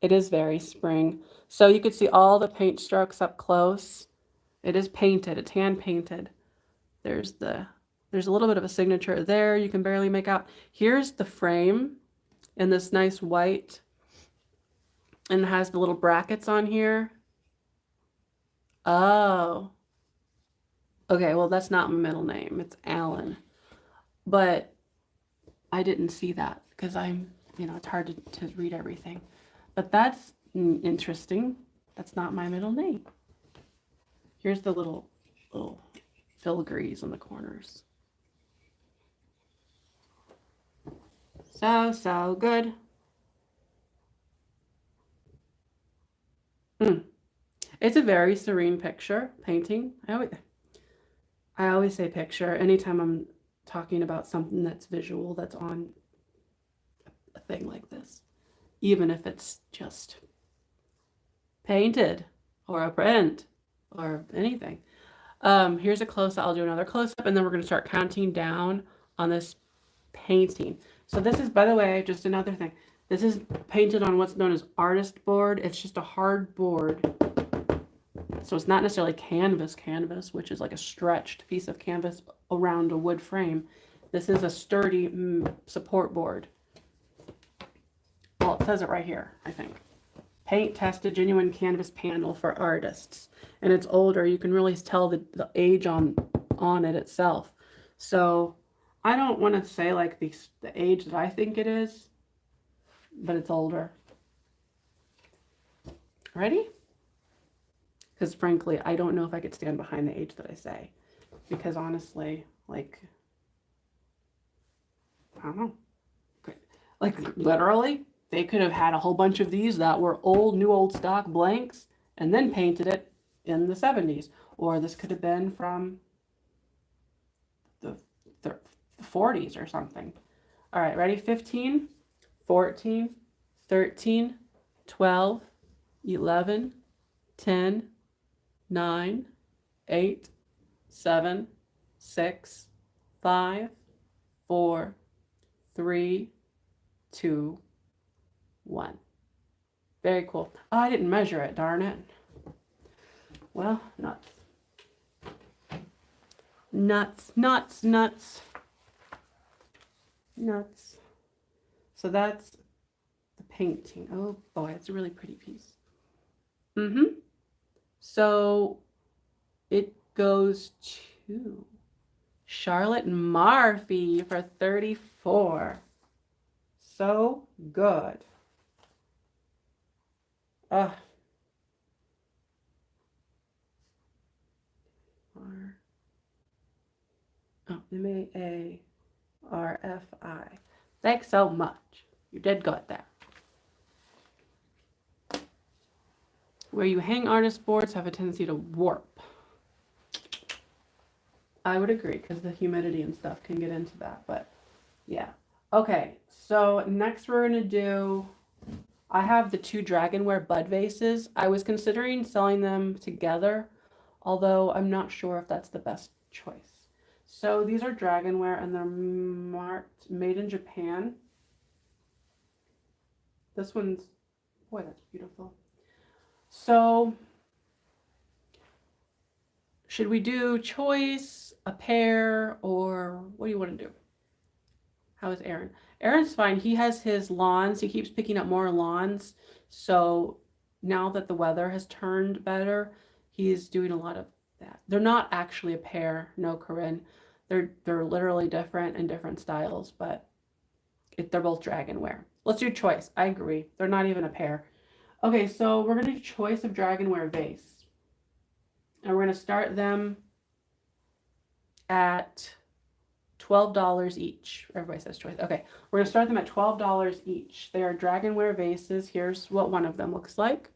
It is very spring. So you could see all the paint strokes up close. It is painted. It's hand painted. There's a little bit of a signature there you can barely make out. Here's the frame in this nice white, and it has the little brackets on here. Oh. Okay, well, that's not my middle name. It's Alan. But I didn't see that because it's hard to read everything. But that's interesting. That's not my middle name. Here's the little filigrees on the corners. So good. It's a very serene painting. I always say picture anytime I'm talking about something that's visual, that's on a thing like this, even if it's just painted or a print or anything. Here's a close-up. I'll do another close-up, and then we're going to start counting down on this painting. So this is, by the way, just another thing. This is painted on what's known as artist board. It's just a hard board. So it's not necessarily canvas, which is like a stretched piece of canvas around a wood frame. This is a sturdy support board. Well, it says it right here, I think. Paint tested genuine canvas panel for artists. And it's older. You can really tell the age on it itself. So I don't want to say like the age that I think it is, but it's older. Ready? Because frankly, I don't know if I could stand behind the age that I say. Because honestly, like, I don't know. Like, literally, they could have had a whole bunch of these that were new old stock blanks and then painted it in the 70s. Or this could have been from the 40s or something. All right, ready? 15, 14, 13, 12, 11, 10, 9, 8, 7, 6, 5, 4, 3, 2, 1. Very cool. Oh, I didn't measure it, darn it. Well, nuts. Nuts, nuts, nuts. Nuts. So that's the painting. Oh boy, it's a really pretty piece. So it goes to Charlotte Murphy for 34. So good. Oh, M-A-A-R-F-I. Thanks so much. You did good there. Where you hang artist boards have a tendency to warp. I would agree, because the humidity and stuff can get into that, but yeah. Okay, so next we're going to do, I have the 2 Dragonware bud vases. I was considering selling them together, although I'm not sure if that's the best choice. So these are Dragonware, and they're marked made in Japan. This one's, boy, that's beautiful. So should we do choice, a pair, or what do you want to do? How is Aaron? Aaron's fine. He has his lawns. He keeps picking up more lawns. So now that the weather has turned better, he's doing a lot of that. They're not actually a pair, no, Corinne. They're literally different and different styles, but they're both Dragonware. Let's do choice. I agree. They're not even a pair. Okay, so we're going to do choice of Dragonware vase. And we're going to start them at $12 each. Everybody says choice. Okay, we're going to start them at $12 each. They are Dragonware vases. Here's what one of them looks like.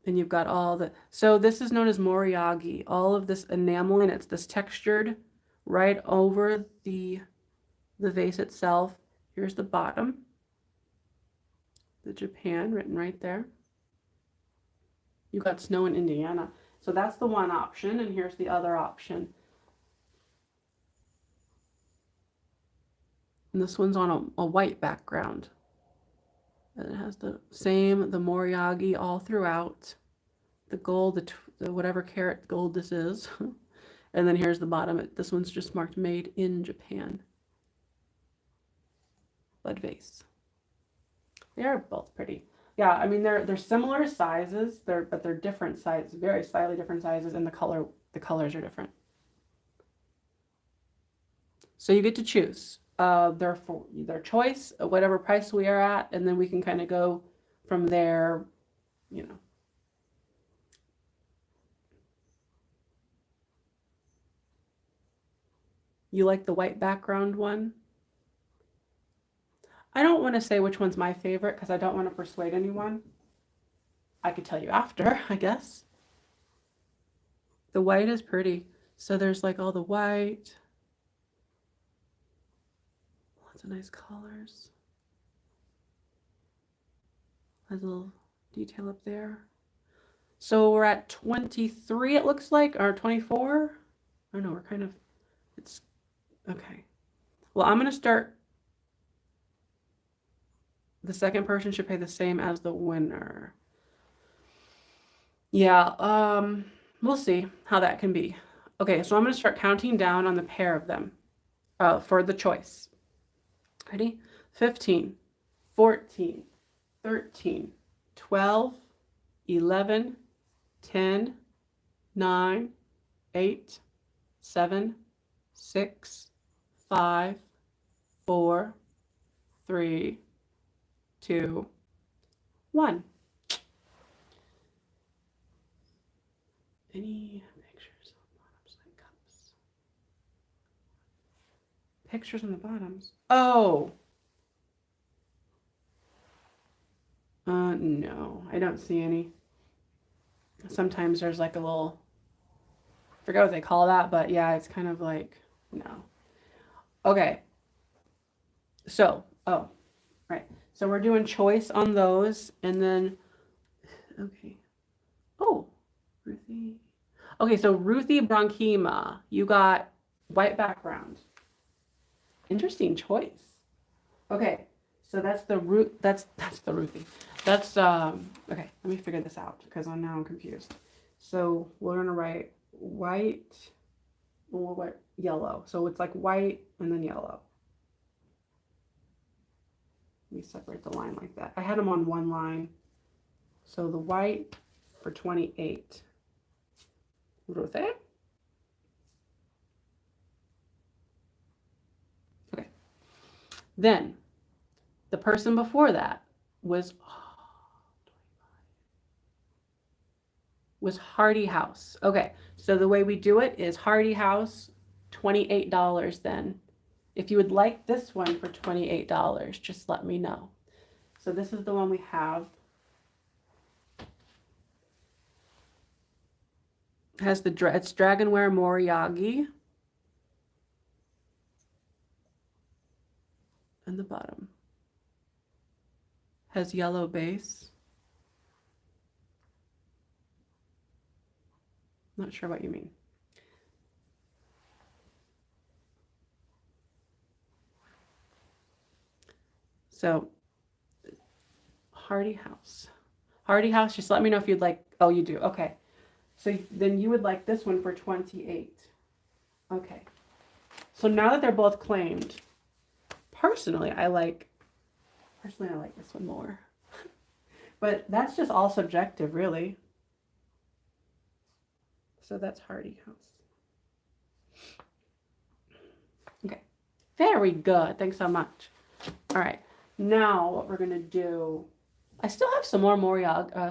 And you've got all the, so this is known as moriagi. All of this enameling, it's this textured right over the vase itself. Here's the bottom. The Japan written right there. You got snow in Indiana. So that's the one option, and here's the other option. And this one's on a white background. And it has the same, the moriagi all throughout. The gold, the whatever carat gold this is. And then here's the bottom. This one's just marked made in Japan. Bud vase. They are both pretty. Yeah, I mean they're similar sizes, but they're different sizes, very slightly different sizes, and the colors are different. So you get to choose. They're for their choice, whatever price we are at, and then we can kind of go from there, you know. You like the white background one? I don't want to say which one's my favorite because I don't want to persuade anyone. I could tell you after, I guess. The white is pretty. So there's like all the white. Lots of nice colors. Has a little detail up there. So we're at 23, it looks like, or 24. I don't know, we're kind of, it's, okay. Well, I'm going to start. The second person should pay the same as the winner. Yeah, we'll see how that can be. Okay, so I'm going to start counting down on the pair of them for the choice. Ready? 15, 14, 13, 12, 11, 10, 9, 8, 7, 6, 5, 4, 3, 2, 1. Any pictures on the bottoms like cups? Pictures on the bottoms? Oh. No, I don't see any. Sometimes there's like a little, I forget what they call that, but yeah, it's kind of like, no. Okay. So, oh, right. So we're doing choice on those, and then, okay. Oh, Ruthie. Okay, so Ruthie Bronchima, you got white background. Interesting choice. Okay, so that's the root. That's the Ruthie. That's Okay, let me figure this out because I'm confused. So we're gonna write white, and we'll write yellow. So it's like white and then yellow. Let me separate the line like that. I had them on one line. So the white for 28. Ruthie. Okay. Then the person before that was Hardy House. Okay, so the way we do it is Hardy House, $28 then. If you would like this one for $28, just let me know. So this is the one we have. It has it's Dragonware Moriagi. And the bottom has yellow base. Not sure what you mean. So Hardy House. Hardy House, just let me know if you'd like. Oh, you do. Okay. So then you would like this one for 28. Okay. So now that they're both claimed, personally I like this one more. But that's just all subjective, really. So that's Hardy House. Okay. Very good. Thanks so much. All right. Now what we're going to do, I still have some more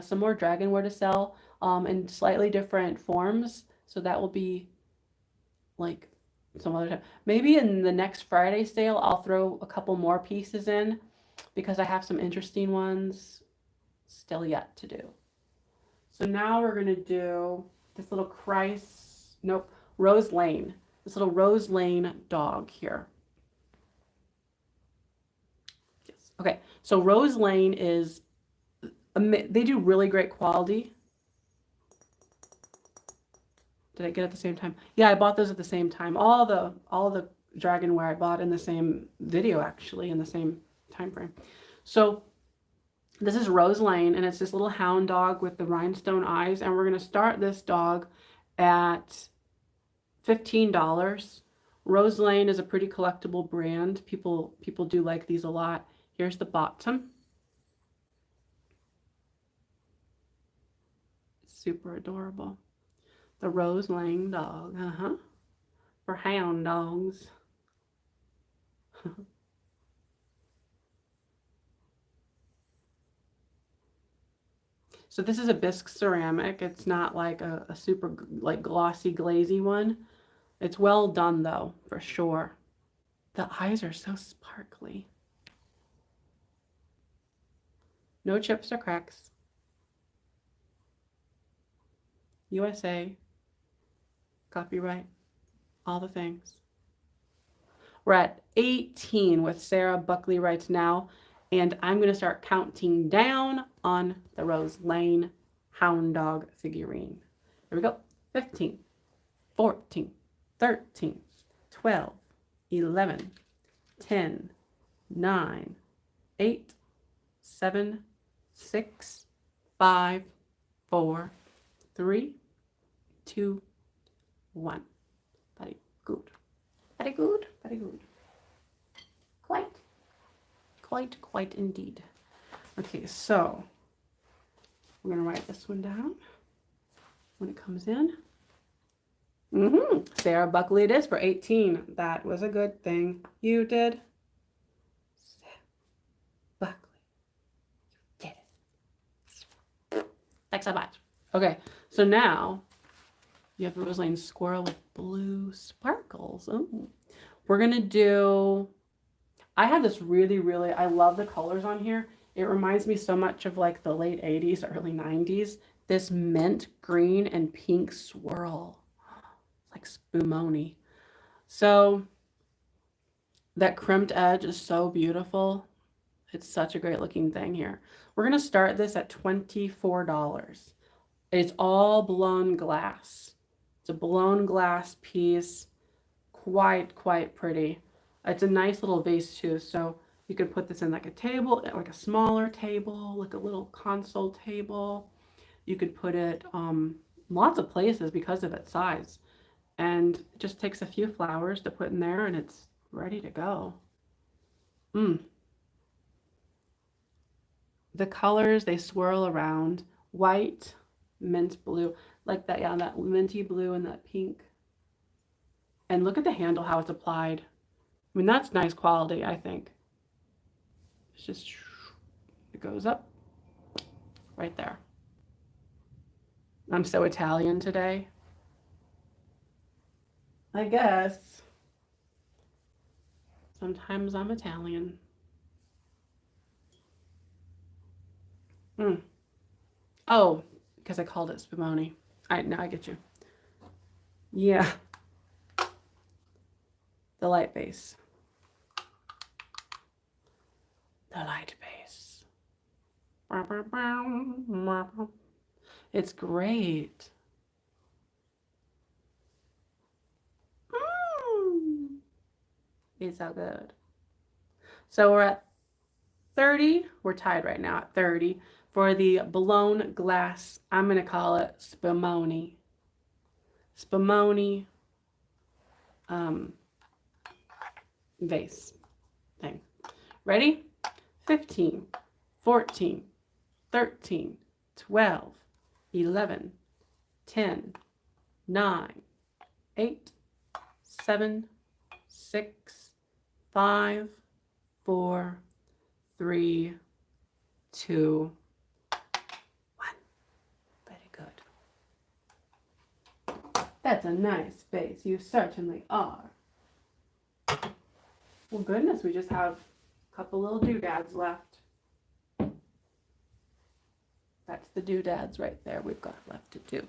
some more Dragonware to sell in slightly different forms. So that will be like some other time. Maybe in the next Friday sale, I'll throw a couple more pieces in because I have some interesting ones still yet to do. So now we're going to do this little Rose Lane. This little Rose Lane dog here. Yes. Okay, so Rose Lane is, they do really great quality. Did I get it at the same time? Yeah, I bought those at the same time. All the Dragonware I bought in the same video, actually, in the same time frame. So this is Rose Lane, and it's this little hound dog with the rhinestone eyes, and we're going to start this dog at $15. Rose Lane is a pretty collectible brand. People do like these a lot. Here's the bottom. Super adorable. The Rose Lane dog, for hound dogs. So this is a bisque ceramic. It's not like a super like glossy glazy one. It's well done though, for sure. The eyes are so sparkly. No chips or cracks. USA. Copyright. All the things. We're at 18 with Sarah Buckley right now. And I'm going to start counting down on the Rose Lane Hound Dog figurine. Here we go. 15, 14, 13, 12, 11, 10, 9, 8, 7, 6, 5, 4, 3, 2, 1. Very good. Very good. Very good. Quite indeed. Okay, so we're going to write this one down when it comes in. Sarah Buckley it is for 18. That was a good thing you did. Sarah Buckley. You did it. Thanks so much. Okay, so now you have the Rose Lane squirrel with blue sparkles. Oh, we're going to do... I have this really, I love the colors on here. It reminds me so much of like the late 80s, early 90s. This mint green and pink swirl. Like spumoni. So That crimped edge is so beautiful. It's such a great looking thing here. We're going to start this at $24. It's all blown glass. It's a blown glass piece. Quite pretty. It's a nice little vase too. So you could put this in like a table, like a smaller table, like a little console table. You could put it lots of places because of its size. And it just takes a few flowers to put in there and it's ready to go. The colors, they swirl around. White, mint blue, like that, yeah, that minty blue and that pink. And look at the handle, how it's applied. I mean, that's nice quality, I think. It's just, it goes up right there. I'm so Italian today. I guess. Sometimes I'm Italian. Oh, because I called it spumoni. Now I get you. Yeah. The light base. The light base. It's great. It's so good. So we're at 30. We're tied right now at 30 for the blown glass. I'm going to call it spumoni. Spumoni vase thing. Ready? 15, 14, 13, 12, 11, 10, 9, 8, 7, 6, 5, 4, 3, 2, 1. Very good. That's a nice vase. You certainly are. Well, goodness, we just have a couple little doodads left. That's the doodads right there we've got left to do.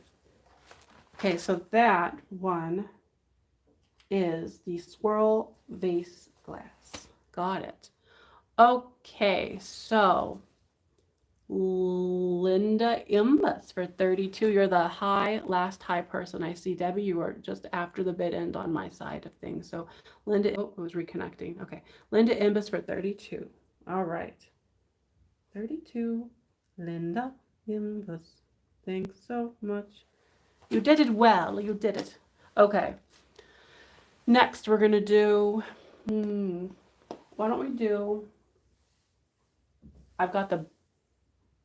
Okay, so that one is the swirl vase glass. Got it. Okay, so Linda Imbus for 32. You're the last high person I see. Debbie, you are just after the bid end on my side of things. So Linda, oh, it was reconnecting. Okay, Linda Imbus for 32. All right. 32, Linda Imbus. Thanks so much. You did it well. You did it. Okay. Next, we're going to do, why don't we do, I've got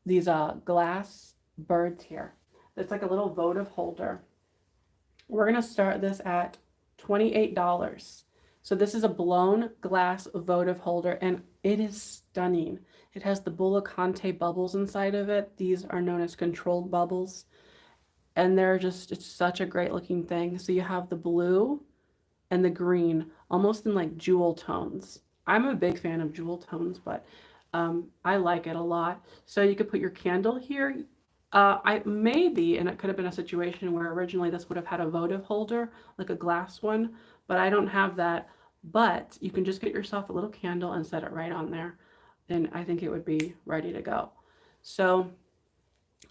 these glass birds here. It's like a little votive holder. We're going to start this at $28. So this is a blown glass votive holder and it is stunning. It has the Bullicante bubbles inside of it. These are known as controlled bubbles. And they're just, it's such a great looking thing. So you have the blue and the green, almost in like jewel tones. I'm a big fan of jewel tones, but I like it a lot. So you could put your candle here. Maybe, and it could have been a situation where originally this would have had a votive holder, like a glass one, but I don't have that. But you can just get yourself a little candle and set it right on there. And I think it would be ready to go. So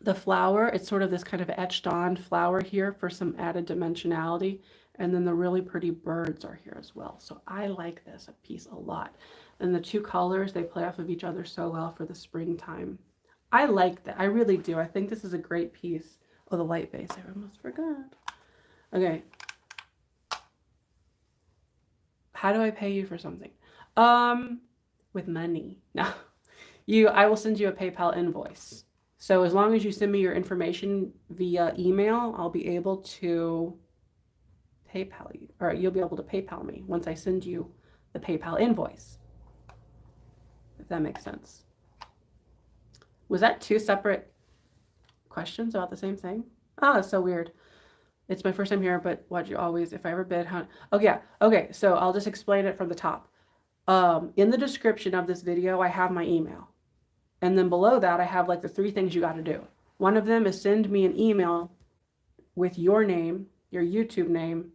the flower, it's sort of this kind of etched on flower here for some added dimensionality. And then the really pretty birds are here as well. So I like this piece a lot. And the two colors, they play off of each other so well for the springtime. I like that. I really do. I think this is a great piece. Oh, the light base. I almost forgot. Okay. How do I pay you for something? With money. No. I will send you a PayPal invoice. So as long as you send me your information via email, I'll be able to PayPal you, or you'll be able to PayPal me once I send you the PayPal invoice. If that makes sense. Was that two separate questions about the same thing? Oh, that's so weird. It's my first time here, but what you always, if I ever bid, how? Oh yeah, okay. So I'll just explain it from the top. In the description of this video, I have my email, and then below that, I have like the 3 things you got to do. One of them is send me an email with your name, your YouTube name,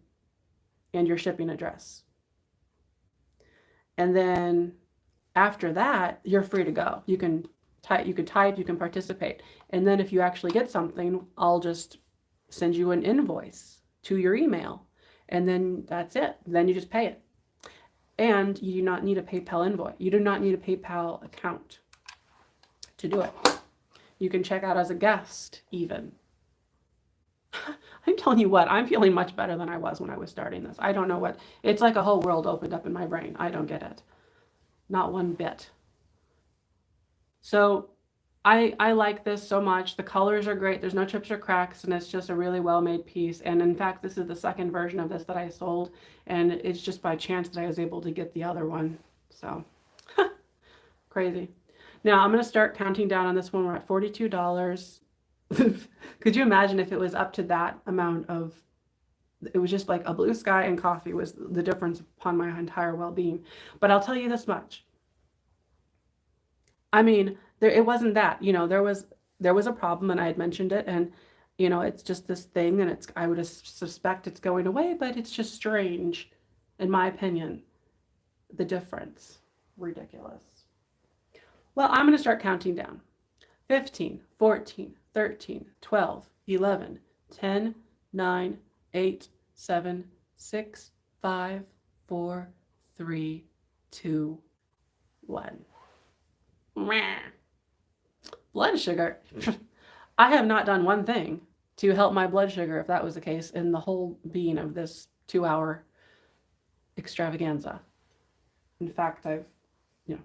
and your shipping address. And then after that, you're free to go. You can type, you can participate. And then if you actually get something, I'll just send you an invoice to your email. And then that's it. Then you just pay it. And you do not need a PayPal invoice. You do not need a PayPal account to do it. You can check out as a guest even. I'm telling you what, I'm feeling much better than I was when I was starting this. I don't know what, it's like a whole world opened up in my brain. I don't get it. Not one bit. So I like this so much. The colors are great. There's no chips or cracks, and it's just a really well-made piece. And in fact, this is the second version of this that I sold, and it's just by chance that I was able to get the other one. So crazy. Now I'm going to start counting down on this one. We're at $42. Could you imagine if it was up to that amount of, it was just like a blue sky and coffee was the difference upon my entire well-being. But I'll tell you this much. I mean, it wasn't that, you know, there was a problem, and I had mentioned it, and you know, it's just this thing, and I would suspect it's going away, but it's just strange, in my opinion, the difference. Ridiculous. Well, I'm going to start counting down. 15, 14, 13, 12, 11, 10, 9, 8, 7, 6, 5, 4, 3, 2, 1. Blood sugar. I have not done one thing to help my blood sugar, if that was the case, in the whole being of this 2-hour extravaganza. In fact, I've, you know,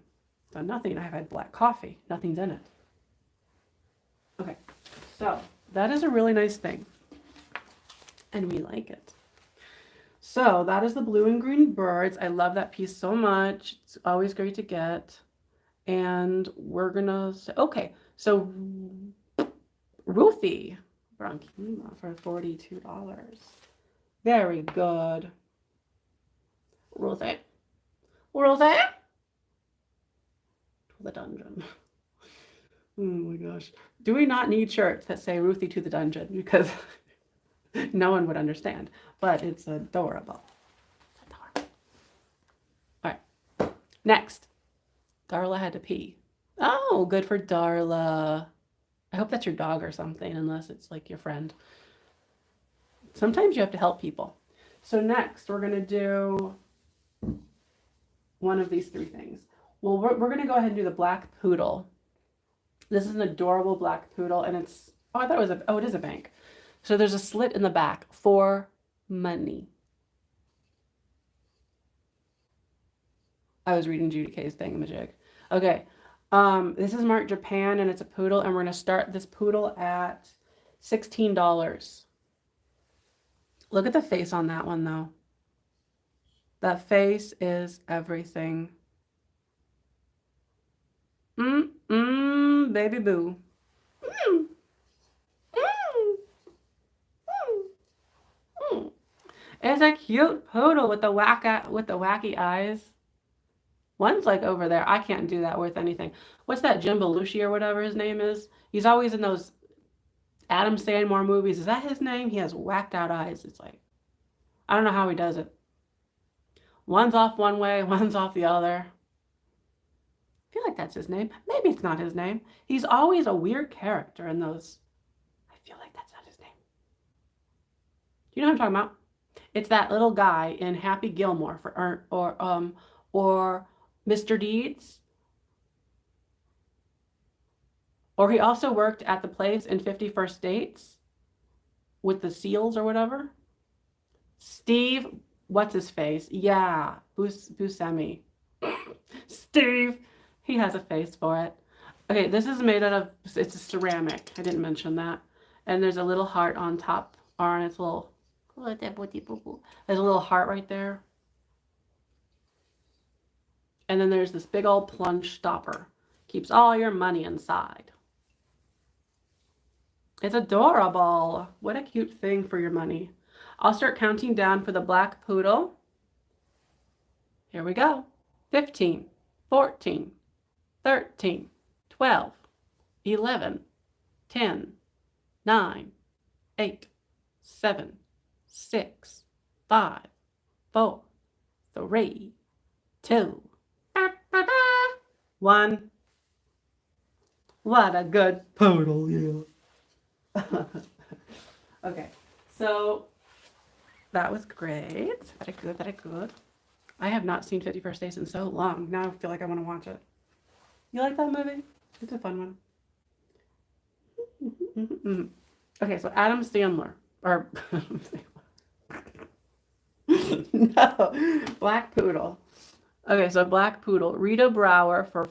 done nothing. I've had black coffee. Nothing's in it. Okay, so that is a really nice thing, and we like it. So that is the blue and green birds. I love that piece so much. It's always great to get. And we're gonna say, okay, so Ruthie Bronchima for $42. Very good. Ruthie. To the dungeon. Oh my gosh. Do we not need shirts that say Ruthie to the dungeon? Because no one would understand, but it's adorable. All right, next. Darla had to pee. Oh, good for Darla. I hope that's your dog or something, unless it's like your friend. Sometimes you have to help people. So next, we're going to do one of these three things. Well, we're going to go ahead and do the black poodle. This is an adorable black poodle, and it's, oh, I thought it was it is a bank. So there's a slit in the back for money. I was reading Judy K's thingamajig. Okay, this is marked Japan, and it's a poodle, and we're going to start this poodle at $16. Look at the face on that one, though. That face is everything. Baby boo. It's a cute poodle with the wacky eyes. One's like over there. I can't do that with anything. What's that, Jim Belushi or whatever his name is? He's always in those Adam Sandler movies. Is that his name? He has whacked out eyes. It's like, I don't know how he does it. One's off one way, one's off the other. I feel like that's his name. Maybe it's not his name. He's always a weird character in those. I feel like that's not his name. You know what I'm talking about? It's that little guy in Happy Gilmore or Mr. Deeds. Or he also worked at the place in 50 First Dates with the seals or whatever. Steve, what's his face? Yeah, Buscemi. Steve, he has a face for it. Okay, this is made out of, it's a ceramic. I didn't mention that. And there's a little heart on top, or on its little, there's a little heart right there. And then there's this big old plunge stopper. Keeps all your money inside. It's adorable. What a cute thing for your money. I'll start counting down for the black poodle. Here we go. 15, 14, 13, 12, 11, 10, 9, 8, 7, 6, 5, 4, 3, 2, 1. What a good poodle, yeah. Okay, so that was great. Very good, very good. I have not seen 51st Days in so long. Now I feel like I want to watch it. You like that movie? It's a fun one. Okay, so Adam Sandler. Or, no, Black Poodle. Okay, so Black Poodle. Rita Brower for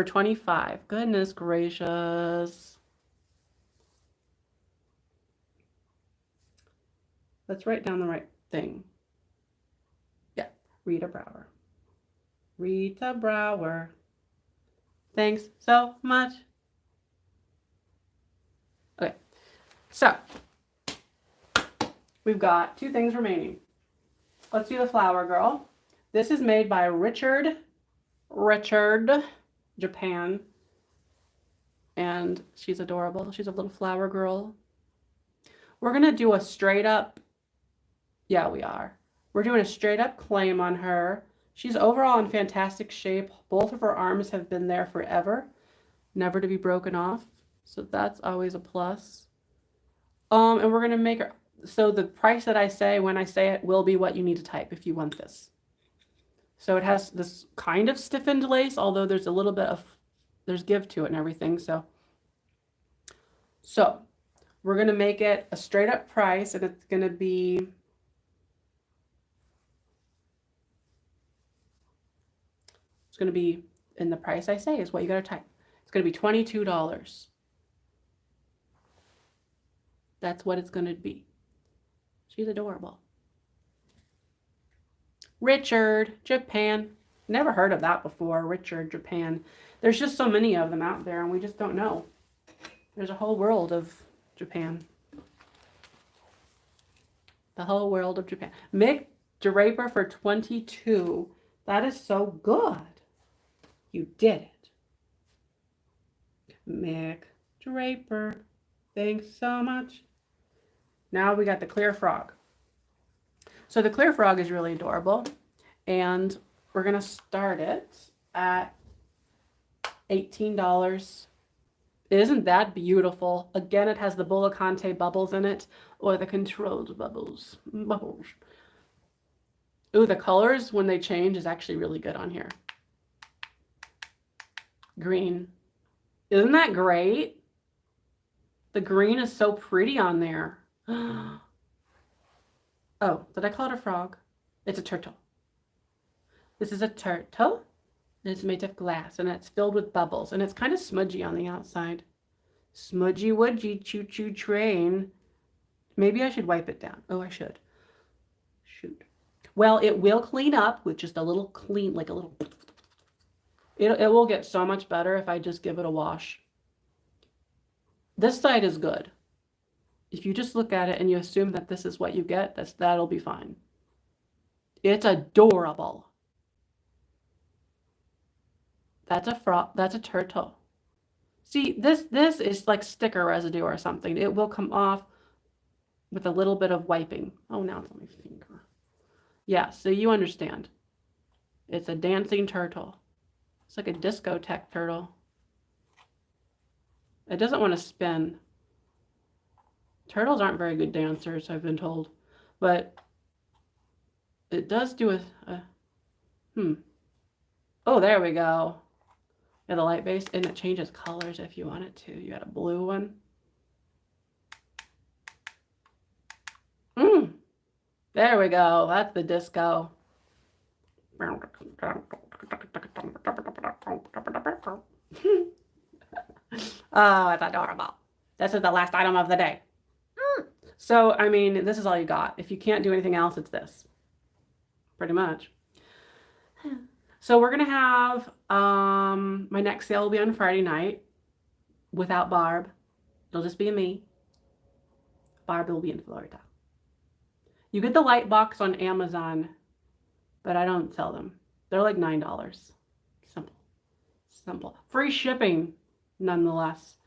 25. Goodness gracious. Let's write down the right thing. Yeah, Rita Brower. Rita Brower. Thanks so much. Okay, so we've got 2 things remaining. Let's do the Flower Girl. This is made by Richard, Japan. And she's adorable. She's a little flower girl. We're going to do a straight up, yeah, we are. We're doing a straight up claim on her. She's overall in fantastic shape. Both of her arms have been there forever, never to be broken off. So that's always a plus. And we're going to make her, so the price that I say when I say it will be what you need to type if you want this. So it has this kind of stiffened lace, although there's a little bit of, there's give to it and everything. So we're going to make it a straight up price, and it's going to be in the price I say is what you got to type. It's going to be $22. That's what it's going to be. She's adorable. Richard, Japan. Never heard of that before. Richard, Japan. There's just so many of them out there, and we just don't know. There's a whole world of Japan. The whole world of Japan. Mick Draper for 22. That is so good. You did it. Mick Draper. Thanks so much. Now we got the clear frog. So the clear frog is really adorable, and we're going to start it at $18. Isn't that beautiful? Again, it has the Bullacante bubbles in it, or the controlled bubbles. Ooh, the colors when they change is actually really good on here. Green. Isn't that great? The green is so pretty on there. Oh, did I call it a frog? It's a turtle. This is a turtle. And it's made of glass, and it's filled with bubbles, and it's kind of smudgy on the outside. Smudgy woodgy choo-choo train. Maybe I should wipe it down. Oh, I should. Shoot. Well, it will clean up with just a little clean, like a little... It will get so much better if I just give it a wash. This side is good. If you just look at it and you assume that this is what you get, that'll be fine. It's adorable. That's a frog. That's a turtle. See, this is like sticker residue or something. It will come off with a little bit of wiping. Oh, now it's on my finger. Yeah, so you understand. It's a dancing turtle. It's like a discotheque turtle. It doesn't want to spin. Turtles aren't very good dancers, I've been told. But it does do Oh, there we go. Yeah, the light base, and it changes colors if you want it to. You got a blue one. There we go. That's the disco. Oh, it's adorable. This is the last item of the day. So, I mean, this is all you got. If you can't do anything else, it's this. Pretty much. So we're going to have, my next sale will be on Friday night without Barb. It'll just be me. Barb will be in Florida. You get the light box on Amazon, but I don't sell them. They're like $9. Simple. Simple. Free shipping, nonetheless.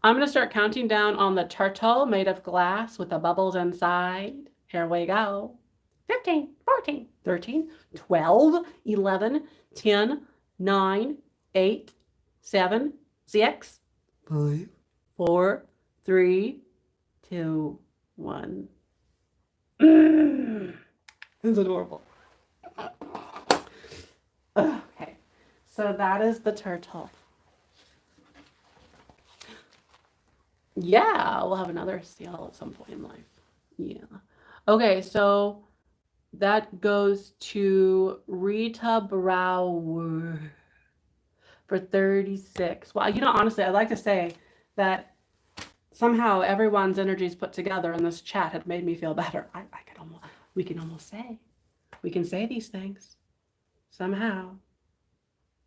I'm going to start counting down on the turtle made of glass with the bubbles inside. Here we go. 15, 14, 13, 12, 11, 10, 9, 8, 7, 6, 5, 4, 3, 2, 1. It's adorable. Okay, so that is the turtle. Yeah, we'll have another seal at some point in life. Yeah. Okay, so that goes to Rita Brower for 36. Well, honestly, I'd like to say that somehow everyone's energies put together in this chat had made me feel better. We can say these things. Somehow,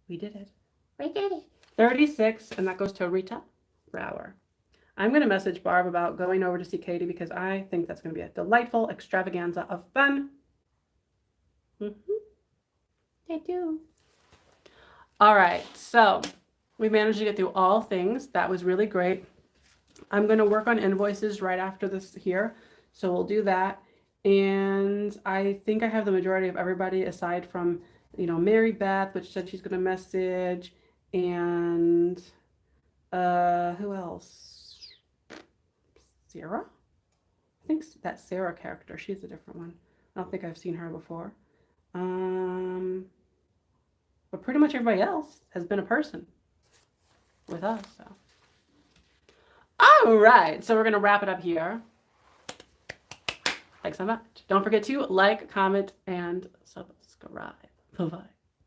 we did it. We did it. 36, and that goes to Rita Brower. I'm going to message Barb about going over to see Katie because I think that's going to be a delightful extravaganza of fun. They do. All right, so we managed to get through all things. That was really great. I'm going to work on invoices right after this here, so we'll do that. And I think I have the majority of everybody aside from, Mary Beth, which said she's going to message, and who else? Sarah? I think that Sarah character, she's a different one. I don't think I've seen her before. But pretty much everybody else has been a person with us, so. All right, so we're going to wrap it up here. Thanks so much. Don't forget to like, comment, and subscribe. Bye-bye.